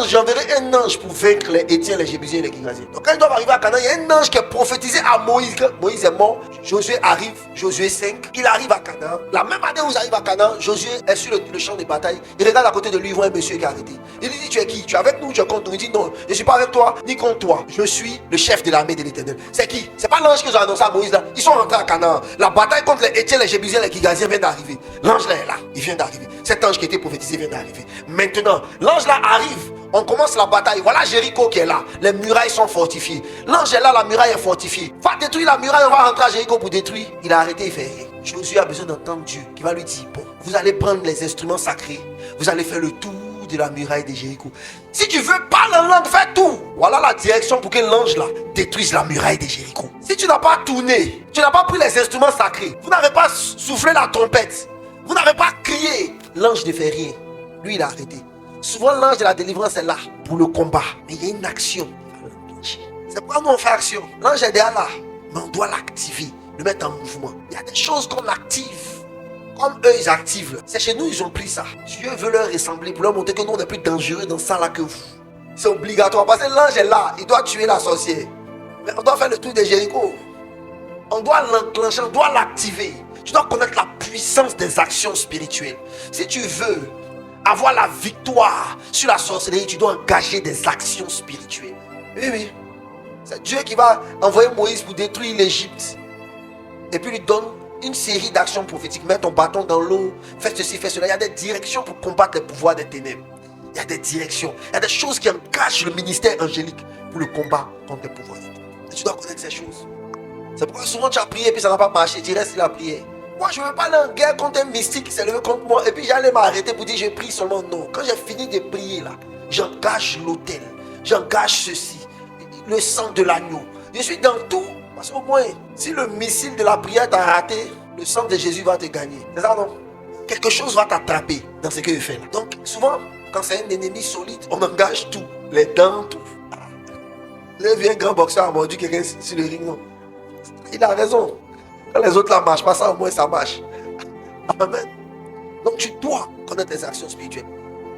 j'enverrai un ange pour vaincre les Étiens, les Jébusiens et les Girgasiens. Donc quand ils doivent arriver à Canaan, il y a un ange qui est prophétisé à Moïse. Quand Moïse est mort, Josué arrive, Josué 5, il arrive à Canaan. La même année où ils arrivent à Canaan, Josué est sur le champ de bataille. Il regarde à côté de lui, il voit un monsieur qui est arrêté. Il lui dit, tu es qui? Tu es avec nous, tu es contre nous? Il dit, non, je ne suis pas avec toi, ni contre toi. Je suis le chef de l'armée de l'Éternel. C'est qui? C'est pas l'ange qu'ils ont annoncé à Moïse là. Ils sont rentrés à Canaan. La bataille contre les Étiens, les Jébusiens, les Girgasiens vient d'arriver. L'ange là est là, il vient d'arriver. Cet ange qui était prophétisé vient d'arriver. Maintenant, l'ange là arrive. On commence la bataille. Voilà Jéricho qui est là. Les murailles sont fortifiées. L'ange est là, la muraille est fortifiée. Va détruire la muraille, on va rentrer à Jéricho pour détruire. Il a arrêté, il fait rien. Josué a besoin d'entendre Dieu qui va lui dire, bon, vous allez prendre les instruments sacrés. Vous allez faire le tour de la muraille de Jéricho. Si tu veux, parle en langue, fais tout. Voilà la direction pour que l'ange là détruise la muraille de Jéricho. Si tu n'as pas tourné, tu n'as pas pris les instruments sacrés, vous n'avez pas soufflé la trompette, vous n'avez pas crié, l'ange ne fait rien. Lui, il a arrêté. Souvent, l'ange de la délivrance est là pour le combat. Mais il y a une action. C'est pourquoi nous on fait action. L'ange est déjà là. Mais on doit l'activer, le mettre en mouvement. Il y a des choses qu'on active. Comme eux, ils activent. C'est chez nous, ils ont pris ça. Dieu veut leur ressembler pour leur montrer que nous, on est plus dangereux dans ça là que vous. C'est obligatoire. Parce que l'ange est là. Il doit tuer la sorcière. Mais on doit faire le tour de Jéricho. On doit l'enclencher, on doit l'activer. Tu dois connaître la puissance des actions spirituelles. Si tu veux avoir la victoire sur la sorcellerie, tu dois engager des actions spirituelles. Oui. C'est Dieu qui va envoyer Moïse pour détruire l'Égypte. Et puis lui donne une série d'actions prophétiques. Mets ton bâton dans l'eau, fais ceci, fais cela. Il y a des directions pour combattre les pouvoirs des ténèbres. Il y a des directions. Il y a des choses qui engagent le ministère angélique pour le combat contre les pouvoirs des ténèbres. Et tu dois connaître ces choses. C'est pourquoi souvent tu as prié et puis ça n'a pas marché. Tu restes là à prier. Moi, je ne veux pas aller en guerre contre un mystique qui s'est levé contre moi. Et puis j'allais m'arrêter pour dire je prie seulement. Non. Quand j'ai fini de prier là, j'engage l'autel. J'engage ceci. Le sang de l'agneau. Je suis dans tout. Parce qu'au moins, si le missile de la prière t'a raté, le sang de Jésus va te gagner. C'est ça, non? Quelque chose va t'attraper dans ce que je fais là. Donc, souvent, quand c'est un ennemi solide, on engage tout. Les dents, tout. Là, vient un grand boxeur a mordu quelqu'un sur le ring, non? Il a raison. Quand les autres là marchent pas, ça au moins ça marche. Amen. Donc tu dois connaître les actions spirituelles.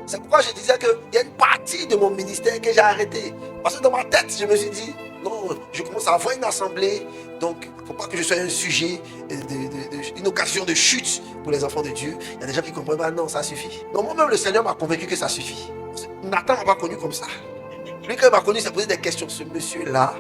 C'est pourquoi je disais qu'il y a une partie de mon ministère que j'ai arrêté. Parce que dans ma tête, je me suis dit, non, je commence à avoir une assemblée. Donc, il ne faut pas que je sois un sujet, une occasion de chute pour les enfants de Dieu. Il y a des gens qui comprennent pas, non, ça suffit. Donc moi-même, le Seigneur m'a convaincu que ça suffit. Nathan m'a pas connu comme ça. Lui, quand il m'a connu, il s'est posé des questions. Ce monsieur-là,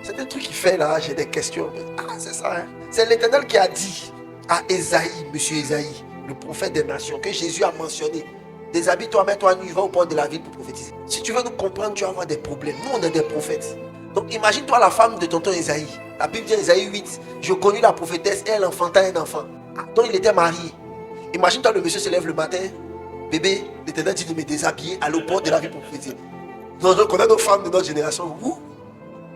C'est un truc qu'il fait là, j'ai des questions. Ah, c'est ça, hein. C'est l'Éternel qui a dit à Ésaïe, monsieur Ésaïe, le prophète des nations, que Jésus a mentionné. Déshabille-toi, mets-toi nu, va au port de la ville pour prophétiser. Si tu veux nous comprendre, tu vas avoir des problèmes. Nous, on est des prophètes. Donc, imagine-toi la femme de tonton Ésaïe. La Bible dit en Ésaïe 8, je connus la prophétesse et elle enfanta un enfant. Donc, il était marié. Imagine-toi, le monsieur se lève le matin. Bébé, l'Éternel dit de me déshabiller, aller au port de la ville pour prophétiser. Donc, on connaît nos femmes de notre génération. Ouh,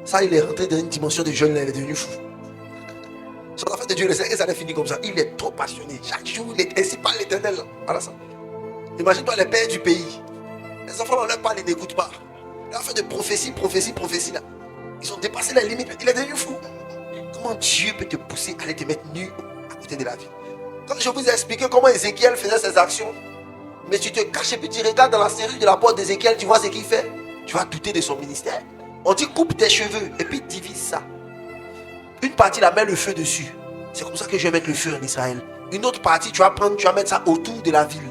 ça, il est rentré dans une dimension de jeune, là, il est devenu fou. Sur la fin de Dieu, le Seigneur, ça allait finir comme ça. Il est trop passionné. Chaque jour, il est ainsi par l'Éternel. Voilà ça. Imagine-toi les pères du pays. Les enfants, on leur parle, ils n'écoutent pas. Il a fait de prophétie là. Ils ont dépassé les limites. Il est devenu fou. Comment Dieu peut te pousser à aller te mettre nu à côté de la vie? Quand je vous ai expliqué comment Ézéchiel faisait ses actions, mais tu te caches et puis tu regardes dans la serrure de la porte d'Ézéchiel, tu vois ce qu'il fait. Tu vas douter de son ministère. On dit coupe tes cheveux et puis divise ça. Une partie, la met le feu dessus. C'est comme ça que je vais mettre le feu en Israël. Une autre partie, tu vas mettre ça autour de la ville.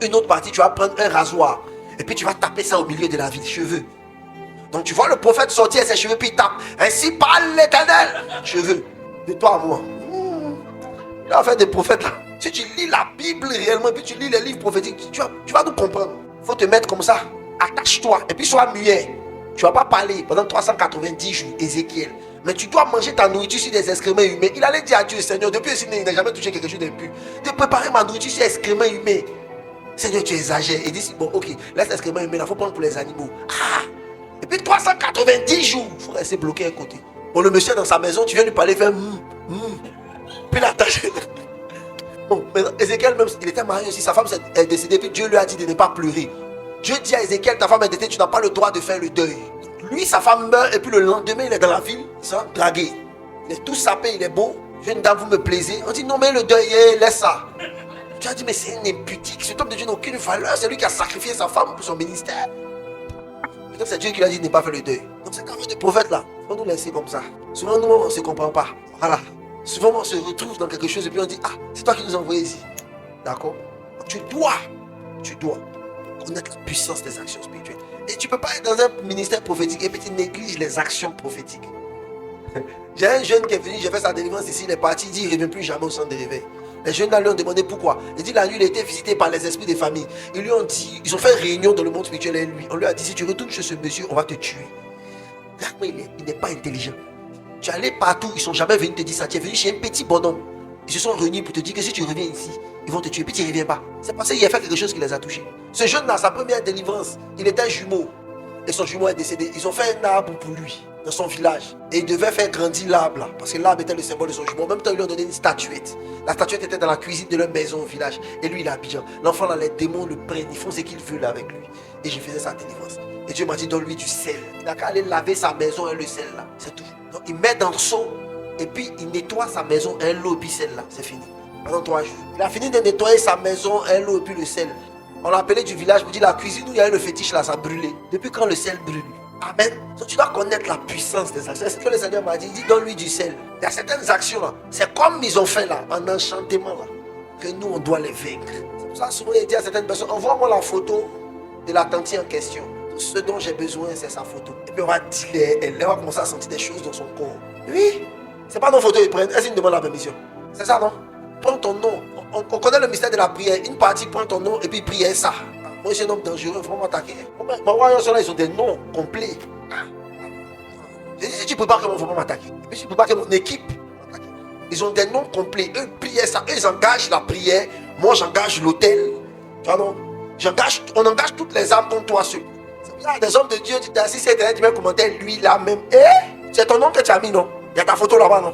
Une autre partie, tu vas prendre un rasoir. Et puis tu vas taper ça au milieu de la ville, cheveux. Donc tu vois le prophète sortir ses cheveux, puis il tape. Ainsi parle l'Éternel. Cheveux. De toi à moi. Il a fait des prophètes là. Si tu lis la Bible réellement, puis tu lis les livres prophétiques, tu vas nous comprendre. Il faut te mettre comme ça. Attache-toi. Et puis sois muet. Tu ne vas pas parler pendant 390 jours, Ézéchiel. Mais tu dois manger ta nourriture sur des excréments humains. Il allait dire à Dieu, Seigneur, depuis il n'a jamais touché quelque chose d'impur. De préparer ma nourriture sur excréments humains. Seigneur, tu exagères. Il dit, bon, ok, laisse l'excrément humain, il faut prendre pour les animaux. Ah! Et puis 390 jours, il faut rester bloqué à un côté. Bon, le monsieur dans sa maison, tu viens lui parler, faire puis la tâche. Bon, maintenant, Ézéchiel, même, il était marié aussi, sa femme est décédée, puis Dieu lui a dit de ne pas pleurer. Dieu dit à Ézéchiel, ta femme est décédée, tu n'as pas le droit de faire le deuil. Lui, sa femme meurt, et puis le lendemain, il est dans la ville, il s'est dragué. Il est tout sapé, il est beau. Jeune dame, vous me plaisez. On dit, non, mais le deuil, laisse ça. Tu as dit, mais c'est un impudique. Cet homme de Dieu n'a aucune valeur. C'est lui qui a sacrifié sa femme pour son ministère. Peut-être c'est Dieu qui lui a dit de ne pas faire le deuil. Donc, c'est quand même des prophètes là. Il faut nous laisser comme ça. Souvent, nous, on ne se comprend pas. Voilà. Souvent, on se retrouve dans quelque chose et puis on dit, ah, c'est toi qui nous as envoyés ici. D'accord? Tu dois connaître la puissance des actions spirituelles. Et tu ne peux pas être dans un ministère prophétique et puis tu négliges les actions prophétiques. J'ai un jeune qui est venu, j'ai fait sa délivrance ici, il est parti, il dit, il ne revient plus jamais au centre de réveil. Les jeunes là lui ont demandé pourquoi. Il dit la nuit il a été visité par les esprits des familles. Ils lui ont dit, ils ont fait une réunion dans le monde spirituel et lui. On lui a dit, si tu retournes chez ce monsieur, on va te tuer. Regarde, il n'est pas intelligent. Tu es allé partout, ils ne sont jamais venus te dire ça. Tu es venu chez un petit bonhomme. Ils se sont réunis pour te dire que si tu reviens ici, ils vont te tuer. Puis tu ne reviens pas. C'est parce qu'il a fait quelque chose qui les a touchés. Ce jeune-là, sa première délivrance, il était un jumeau. Et son jumeau est décédé. Ils ont fait un arbre pour lui, dans son village. Et il devait faire grandir l'arbre là. Parce que l'arbre était le symbole de son jumeau. En même temps, ils lui ont donné une statuette. La statuette était dans la cuisine de leur maison au village. Et lui, il est à Abidjan. L'enfant là, les démons le prennent. Ils font ce qu'ils veulent avec lui. Et je faisais sa délivrance. Et Dieu m'a dit, donne-lui du sel. Il n'a qu'à aller laver sa maison et le sel là. C'est tout. Donc il met dans le seau. Et puis il nettoie sa maison, un l'eau et puis celle là. C'est fini. Pendant 3 jours. Il a fini de nettoyer sa maison, un l'eau et puis le sel. On l'a appelé du village pour dire la cuisine où il y avait le fétiche là, ça brûlait. Depuis quand le sel brûle? Amen. Donc tu dois connaître la puissance des actions. C'est ce que le Seigneur m'a dit. Il dit donne-lui du sel. Il y a certaines actions là. C'est comme ils ont fait là, en enchantement là, que nous on doit les vaincre. C'est pour ça souvent il dit à certaines personnes, envoie-moi la photo de la tante en question. Tout ce dont j'ai besoin c'est sa photo. Et puis on va dire, elle va commencer à sentir des choses dans son corps. Oui. C'est pas nos photos ils prennent. Est-ce qu'ils nous demandent la permission? C'est ça non? Prends ton nom. On connaît le mystère de la prière. Une partie prend ton nom et puis prie ça. Moi, je suis un homme dangereux, il faut m'attaquer. Ils ont des noms complets. J'ai dit, si tu ne peux pas que mon faut pas m'attaquer. Et puis, si tu ne peux pas que mon équipe m'attaque. Ils ont des noms complets. Eux prient ça. Eux, ils engagent la prière. Moi, j'engage l'autel. Tu vois, non? On engage toutes les âmes contre toi seul. C'est pour ça des hommes de Dieu, tu t'es assis sur Internet, tu mets un commentaire, lui là même. C'est ton nom que tu as mis, non? Il y a ta photo là-bas, non?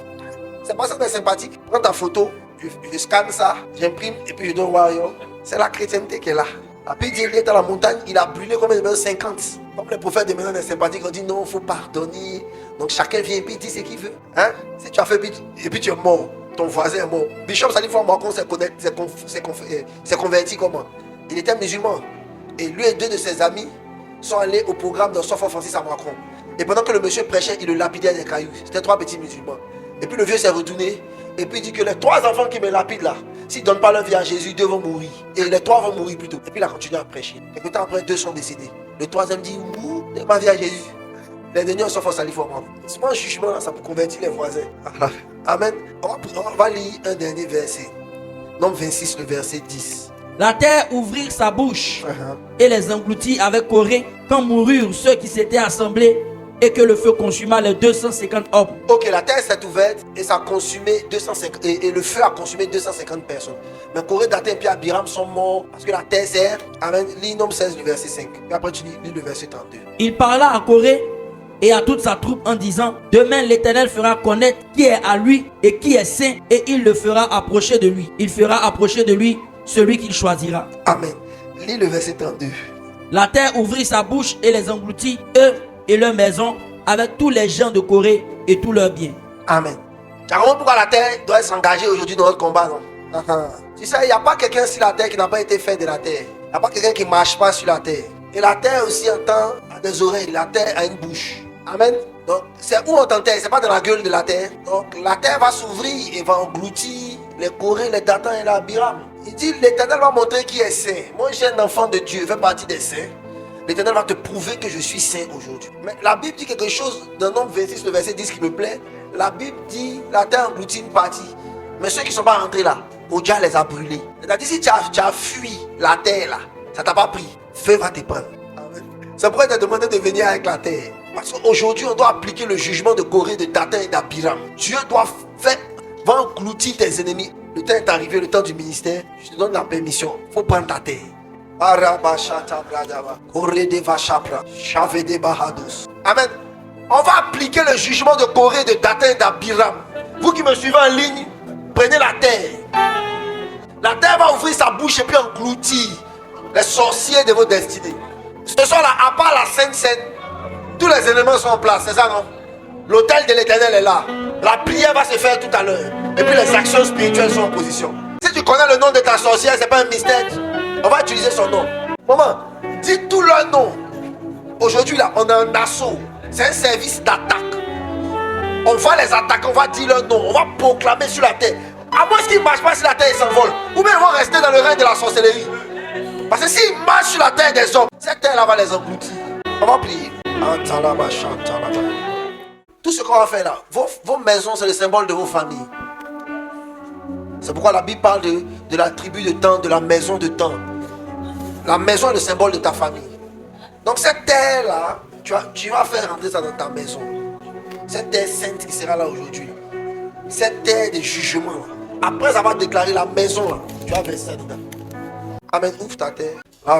C'est pas ça que c'est sympathique. Prends ta photo, je scanne ça, j'imprime et puis je donne Wario. C'est la chrétienté qui est là. Après, il est dans la montagne, il a brûlé combien de 50. Comme les prophètes de maintenant, les sympathiques, on dit non, il faut pardonner. Donc chacun vient et puis il dit ce qu'il veut. Hein? Si tu as fait et puis tu es mort, ton voisin est mort. Bishop Salif Mokon s'est converti comment? Il était musulman. Et lui et 2 de ses amis sont allés au programme de Sopho Francis à Macron. Et pendant que le monsieur prêchait, il le lapidait des cailloux. C'était 3 petits musulmans. Et puis le vieux s'est retourné. Et puis il dit que les 3 enfants qui me lapident là, s'ils ne donnent pas leur vie à Jésus, 2 vont mourir. Et les 3 vont mourir plus tôt. Et puis il a continué à prêcher. Et puis après, 2 sont décédés. Le 3e dit, donne ma vie à Jésus. Les derniers sont forts saliforment. C'est pas un jugement là, ça peut convertir les voisins. Amen. On va lire un dernier verset. Nombre 26, le verset 10. La terre ouvrit sa bouche et les engloutit avec Corée quand moururent ceux qui s'étaient assemblés et que le feu consuma les 250 hommes. Ok, la terre s'est ouverte et ça a consumé 250 et le feu a consumé 250 personnes. Mais Corée, Dathan et Abiram sont morts parce que la terre s'est. Amen. Lis Nombre 16, le verset 5. Et après tu lis le verset 32. Il parla à Corée et à toute sa troupe en disant: demain l'Éternel fera connaître qui est à lui et qui est saint, et il le fera approcher de lui. Il fera approcher de lui celui qu'il choisira. Amen. Lis le verset 32. La terre ouvrit sa bouche et les engloutit, eux et leurs maisons, avec tous les gens de Corée et tous leurs biens. Amen. Tu as compris pourquoi la terre doit s'engager aujourd'hui dans notre combat, non? Tu sais, il n'y a pas quelqu'un sur la terre qui n'a pas été fait de la terre. Il n'y a pas quelqu'un qui ne marche pas sur la terre. Et la terre aussi entend, a des oreilles. La terre a une bouche. Amen. Donc, c'est où on t'entend, c'est pas dans la gueule de la terre. Donc, la terre va s'ouvrir et va engloutir les Corées, les Dathan et les Abiram. Il dit, l'Éternel va montrer qui est saint. Moi, j'ai un enfant de Dieu, fait partie des saints. L'Éternel va te prouver que je suis saint aujourd'hui. Mais la Bible dit quelque chose dans Nombre 26, le verset 10 qui me plaît. La Bible dit, la terre engloutit une partie. Mais ceux qui ne sont pas rentrés là, Odia les a brûlés. C'est-à-dire, si tu as fui la terre là, ça t'a pas pris. Feu va te prendre. Amen. C'est pourquoi il t'a demandé de venir avec la terre. Parce qu'aujourd'hui, on doit appliquer le jugement de Corée, de Dathan et d'Abiram. Dieu va engloutir tes ennemis. Le temps est arrivé, le temps du ministère. Je te donne la permission. Il faut prendre ta terre. Amen. On va appliquer le jugement de Corée, de Dathan et d'Abiram. Vous qui me suivez en ligne, prenez la terre. La terre va ouvrir sa bouche et puis engloutir les sorciers de vos destinées. Ce soir là, à part la Sainte Seine, tous les éléments sont en place, c'est ça non? L'autel de l'Éternel est là. La prière va se faire tout à l'heure. Et puis les actions spirituelles sont en position. Si tu connais le nom de ta sorcière, c'est pas un mystère. On va utiliser son nom. Maman, dis tout leur nom. Aujourd'hui là, on a un assaut. C'est un service d'attaque. On va les attaquer, on va dire leur nom. On va proclamer sur la terre. À moins qu'ils ne marchent pas sur la terre, ils s'envolent. Ou bien ils vont rester dans le règne de la sorcellerie. Parce que s'ils marchent sur la terre des hommes, cette terre-là va les engloutir. On va prier. Tout ce qu'on va faire là, vos maisons, c'est le symbole de vos familles. C'est pourquoi la Bible parle de la tribu de temps, de la maison de temps. La maison est le symbole de ta famille. Donc cette terre-là, tu vas faire rentrer ça dans ta maison. Cette terre sainte qui sera là aujourd'hui. Cette terre de jugement là. Après avoir déclaré la maison là, tu vas verser ça dedans. Amen, ouvre ta terre. La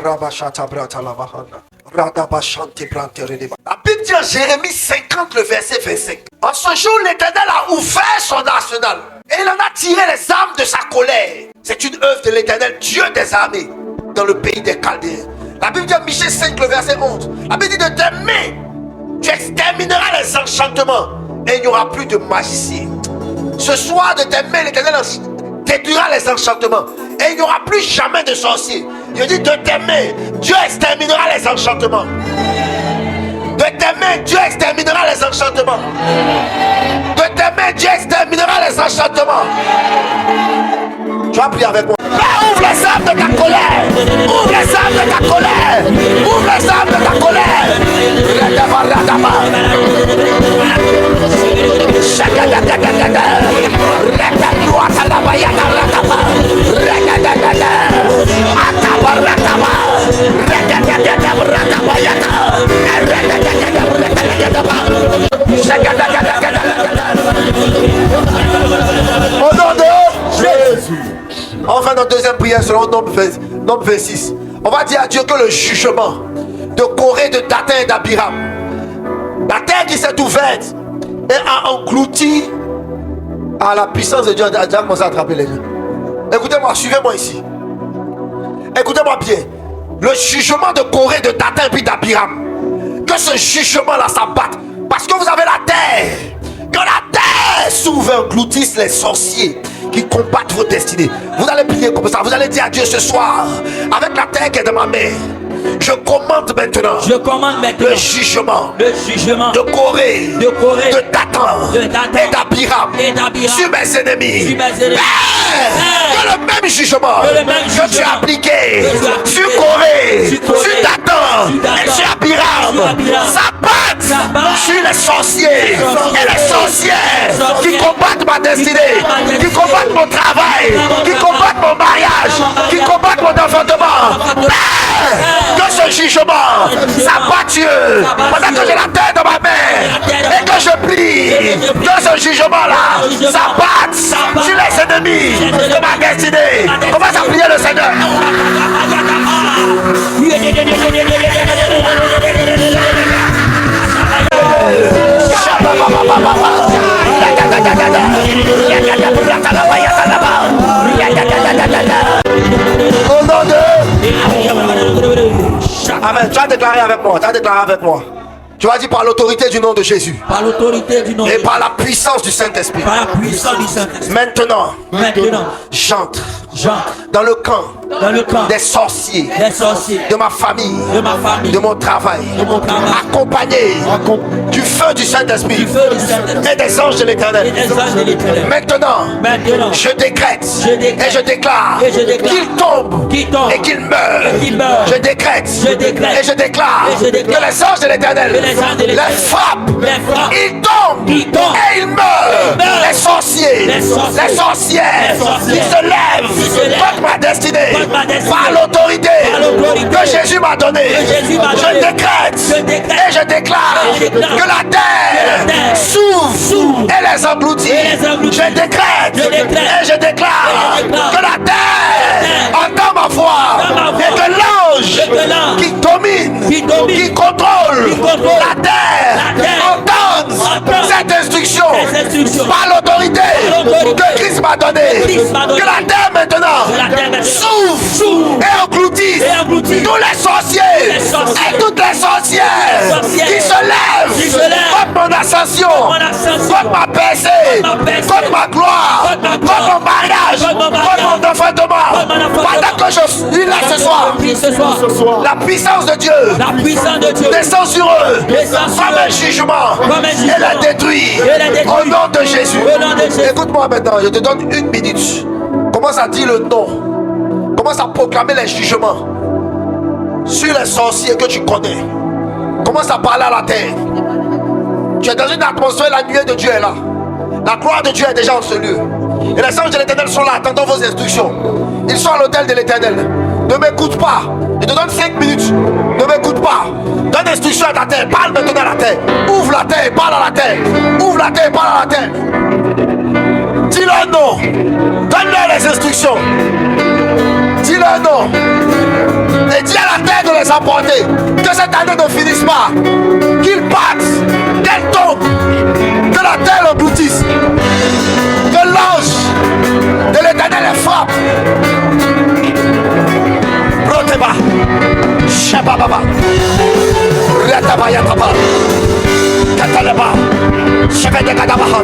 Bible dit en Jérémie 50, le verset 25. En ce jour, l'Éternel a ouvert son arsenal et il en a tiré les armes de sa colère. C'est une œuvre de l'Éternel, Dieu des armées, dans le pays des Chaldéens. La Bible dit en Michée 5, le verset 11. La Bible dit de tes mains, tu extermineras les enchantements et il n'y aura plus de magicien. Ce soir, de tes mains, l'Éternel détruira les enchantements et il n'y aura plus jamais de sorciers. Il dit de tes mains, Dieu exterminera les enchantements. De tes mains, Dieu exterminera les enchantements. De tes mains, Dieu exterminera les enchantements. Tu vas prier avec moi. Père, ouvre les armes de ta colère. Ouvre les armes de ta colère. Ouvre les armes de ta colère. Au nom de Jésus. Enfin, notre deuxième prière selon Nombre 26. On va dire à Dieu que le jugement de Corée, de Dathan et d'Abiram, la terre qui s'est ouverte et a englouti à la puissance de Dieu, a déjà commencé à attraper les gens. Écoutez-moi, suivez-moi ici. Écoutez-moi bien. Le jugement de Corée, de Dathan et puis d'Abiram, que ce jugement-là s'abatte. Parce que vous avez la terre. Que la terre s'ouvre, engloutisse les sorciers qui combattent vos destinées. Vous allez prier comme ça. Vous allez dire à Dieu ce soir, avec la terre qui est dans ma main, je commande maintenant. Le jugement de Corée, de Dathan et d'Abiram sur mes ennemis. Que le même jugement que tu as appliqué sur Corée, sur Dathan et sur Abiram s'abatte sur les sorciers et les sorcières qui combattent ma destinée, qui combattent mon travail, qui combattent mon mariage, qui combattent mon enfantement. Que ce jugement s'abatte pendant que j'ai la tête dans ma main et que je prie, que ce jugement-là s'abatte sur les ennemis de ma destinée. Commence à prier le Seigneur. Au nom de... Amen. Tu as déclaré avec moi. Tu as déclaré avec moi. Tu vas dire par l'autorité du nom de Jésus. Par l'autorité du nom. Et par la puissance du Saint-Esprit. Par la puissance du Saint-Esprit. Maintenant. J'entre dans le camp des sorciers, de ma famille, de mon travail, accompagné du feu du Saint-Esprit et des anges de l'Éternel. Maintenant, je décrète et je déclare qu'il tombe et qu'il meure. Je décrète et je déclare que les anges de l'Éternel les frappent, ils tombent et ils meurent. Les sorciers, les sorcières qui se lèvent contre ma destinée par l'autorité que Jésus m'a donnée. Je décrète et je déclare que la terre s'ouvre et les engloutit. Je décrète et je déclare que la terre entend ma voix et que l'ange qui domine, qui contrôle la terre entende cette instruction par l'autorité que Christ m'a donnée. Que la terre maintenant s'ouvre et engloutisse tous les sorciers et toutes les sorcières qui se lèvent contre mon ascension, contre ma percée, contre ma gloire, contre mon mariage, contre mon enfantement. Pendant que je suis là ce soir, la puissance de Dieu descend sur eux comme un jugement et la détruit au nom de Jésus. Écoute-moi maintenant, je te donne 1 minute. Commence à dire le nom. Commence à proclamer les jugements sur les sorciers que tu connais. Commence à parler à la terre. Tu es dans une atmosphère, la nuée de Dieu est là. La gloire de Dieu est déjà en ce lieu. Et les anges de l'Éternel sont là, attendant vos instructions. Ils sont à l'autel de l'Éternel. Ne m'écoute pas. Je te donne 5 minutes. Ne m'écoute pas. Donne instruction à ta terre. Parle maintenant à la terre. Ouvre la terre et parle à la terre. Ouvre la terre et parle à la terre. Dis-leur non. Donne-leur les instructions. Dis-leur non. Et dis à la terre de les emporter. Que cette année ne finisse pas. Qu'ils partent. Qu'elle tombe. Que la terre l'engloutisse. Que l'ange de l'Éternel les frappe. Proteba. Shabababa. Riatabayataba. Kataleba. Shabedekadabaha.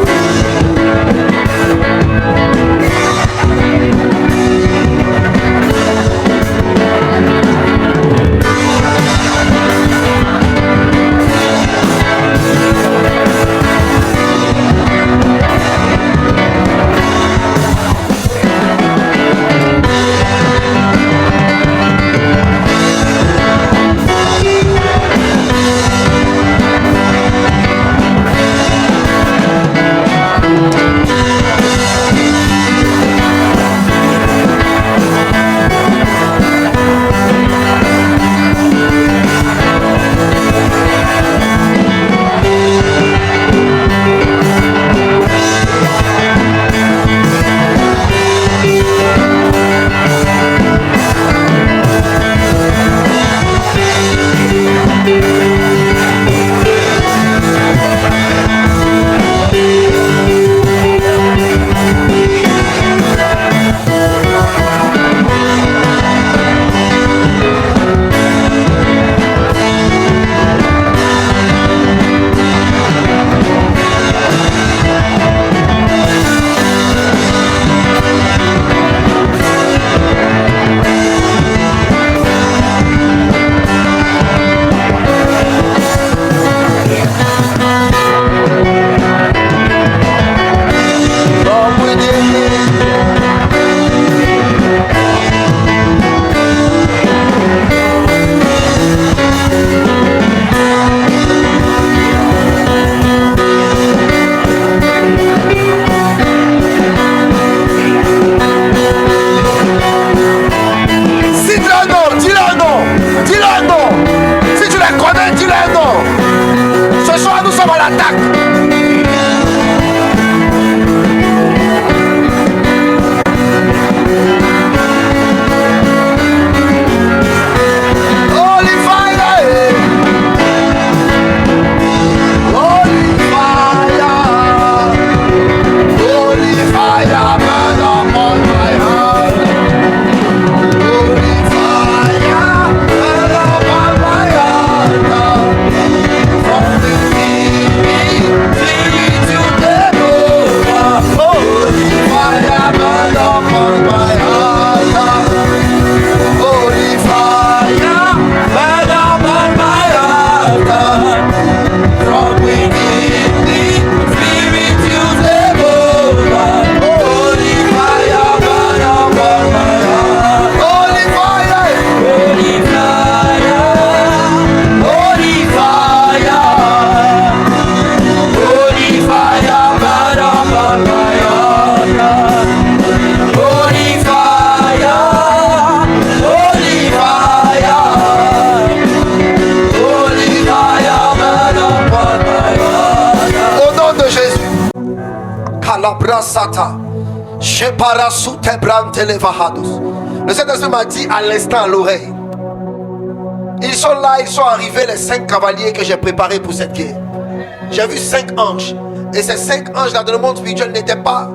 brasata. Le Saint-Esprit m'a dit à l'instant à l'oreille. Ils sont là, ils sont arrivés, les 5 cavaliers que j'ai préparés pour cette guerre. J'ai vu 5 anges. Et ces 5 anges-là dans le monde spirituel n'étaient pas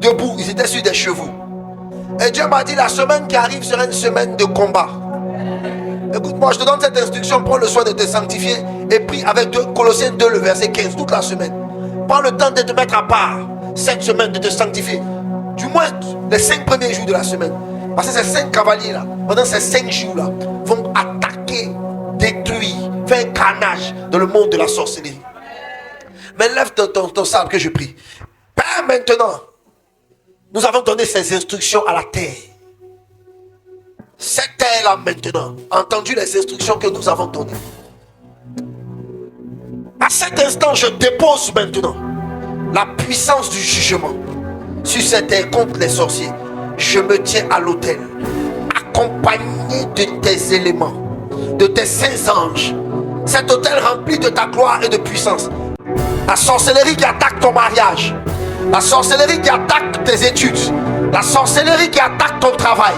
debout, ils étaient sur des chevaux. Et Dieu m'a dit, la semaine qui arrive sera une semaine de combat. Écoute-moi, je te donne cette instruction, prends le soin de te sanctifier et prie avec Colossiens 2, le verset 15, toute la semaine. Prends le temps de te mettre à part cette semaine, de te sanctifier. Du moins les 5 premiers jours de la semaine. Parce que ces 5 cavaliers-là, pendant ces 5 jours-là, vont attaquer, détruire, faire un carnage dans le monde de la sorcellerie. Mais lève ton sabre que je prie. Père, maintenant, nous avons donné ces instructions à la terre. Cette terre-là maintenant, entendu les instructions que nous avons données. À cet instant, je dépose maintenant la puissance du jugement sur cette terre contre les sorciers. Je me tiens à l'autel, accompagné de tes éléments, de tes saints anges. Cet autel rempli de ta gloire et de puissance. La sorcellerie qui attaque ton mariage, la sorcellerie qui attaque tes études, la sorcellerie qui attaque ton travail.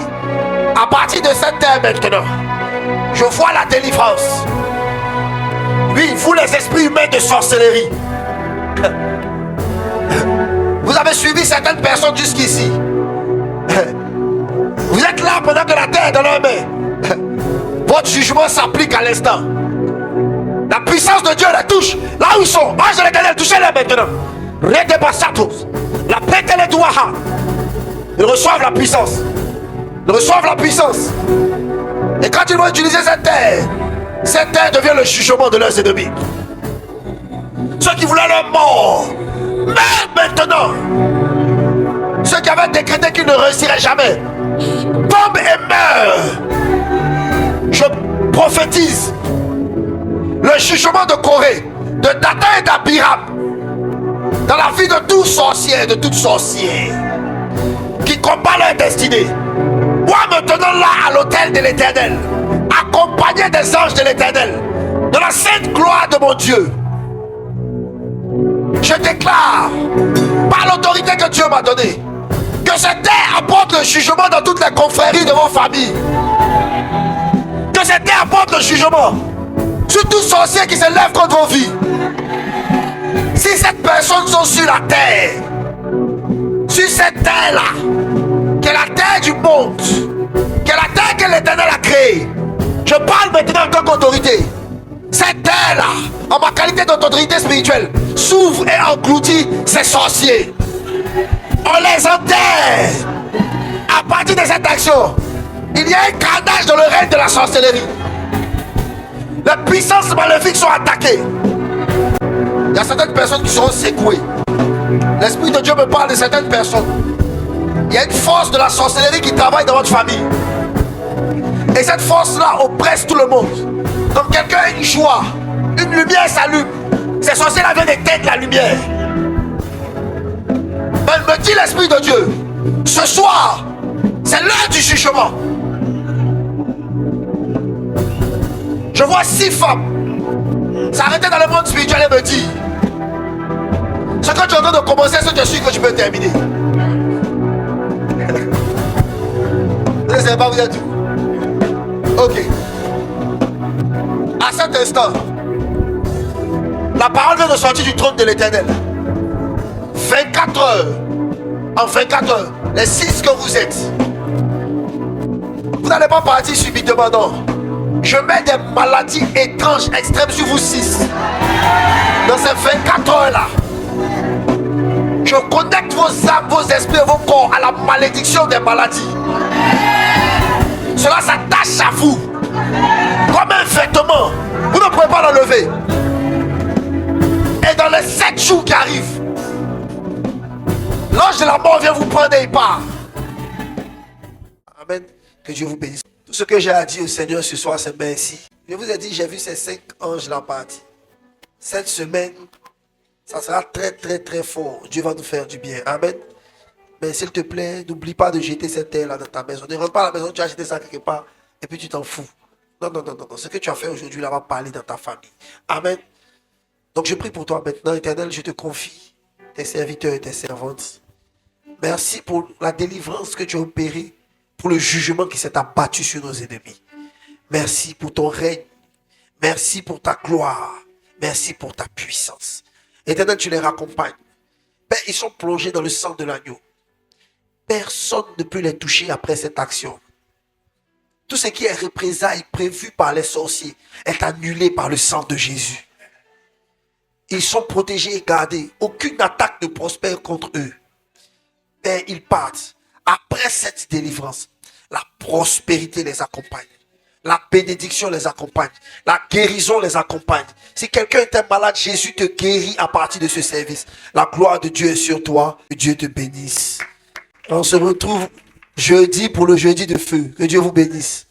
À partir de cette terre maintenant, je vois la délivrance. Oui, vous les esprits humains de sorcellerie, vous avez suivi certaines personnes jusqu'ici. Vous êtes là pendant que la terre est dans leurs mains. Votre jugement s'applique à l'instant. La puissance de Dieu les touche. Là où ils sont, ange de l'Éternel, touchez-les maintenant. La prête les doigts. Ils reçoivent la puissance. Ils reçoivent la puissance. Et quand ils vont utiliser cette terre devient le jugement de leurs ennemis. Ceux qui voulaient leur mort, meurent maintenant. Ceux qui avaient décrété qu'ils ne réussiraient jamais, tombent et meurent. Je prophétise le jugement de Corée, de Dathan et d'Abiram dans la vie de tout sorcier et de toute sorcière qui combat leur destinée. Moi maintenant là à l'autel de l'Éternel, accompagné des anges de l'Éternel, de la sainte gloire de mon Dieu, je déclare par l'autorité que Dieu m'a donnée que cette terre apporte le jugement dans toutes les confréries de vos familles. Que cette terre apporte le jugement sur tout sorcier qui se lève contre vos vies. Si cette personne sont sur la terre, sur cette terre-là, qui est la terre du monde, qui est la terre que l'Éternel a créée, je parle maintenant en tant qu'autorité. Cette terre-là, en ma qualité d'autorité spirituelle, s'ouvre et engloutit ces sorciers. On les enterre. À partir de cette action, il y a un carnage dans le règne de la sorcellerie. Les puissances maléfiques sont attaquées. Il y a certaines personnes qui seront secouées. L'Esprit de Dieu me parle de certaines personnes. Il y a une force de la sorcellerie qui travaille dans votre famille. Et cette force-là oppresse tout le monde. Comme quelqu'un a une joie, une lumière s'allume. Ces sorciers-là viennent éteindre la lumière. Mais me dit l'Esprit de Dieu, ce soir, c'est l'heure du jugement. Je vois 6 femmes s'arrêter dans le monde spirituel et me dire, ce que tu es en train de commencer, c'est que je suis que tu peux terminer. Vous ne savez pas, vous êtes où? Ok. À cet instant, la parole vient de sortir du trône de l'Éternel. 24 heures. En 24 heures, les 6 que vous êtes, vous n'allez pas partir subitement, non. Je mets des maladies étranges, extrêmes sur vous 6. Dans ces 24 heures-là, je connecte vos âmes, vos esprits et vos corps à la malédiction des maladies. Cela s'attache à vous comme un vêtement. Vous ne pouvez pas l'enlever. Et dans les 7 jours qui arrivent, l'ange de la mort vient vous prendre et il part. Amen. Que Dieu vous bénisse. Tout ce que j'ai à dire au Seigneur ce soir, c'est merci. Je vous ai dit, j'ai vu ces 5 anges là partir. Cette semaine, ça sera très très très fort. Dieu va nous faire du bien. Amen. Mais s'il te plaît, n'oublie pas de jeter cette terre là dans ta maison. Ne rentre pas à la maison, tu as jeté ça quelque part et puis tu t'en fous. Non, non, non, non, non. Ce que tu as fait aujourd'hui là va parler dans ta famille. Amen. Donc je prie pour toi maintenant, Éternel, je te confie tes serviteurs et tes servantes. Merci pour la délivrance que tu as opérée, pour le jugement qui s'est abattu sur nos ennemis. Merci pour ton règne. Merci pour ta gloire. Merci pour ta puissance. Éternel, tu les raccompagnes. Père, ils sont plongés dans le sang de l'agneau. Personne ne peut les toucher après cette action. Tout ce qui est représailles prévu par les sorciers est annulé par le sang de Jésus. Ils sont protégés et gardés. Aucune attaque ne prospère contre eux. Père, ils partent. Après cette délivrance, la prospérité les accompagne. La bénédiction les accompagne. La guérison les accompagne. Si quelqu'un était malade, Jésus te guérit à partir de ce service. La gloire de Dieu est sur toi. Que Dieu te bénisse. On se retrouve jeudi pour le jeudi de feu. Que Dieu vous bénisse.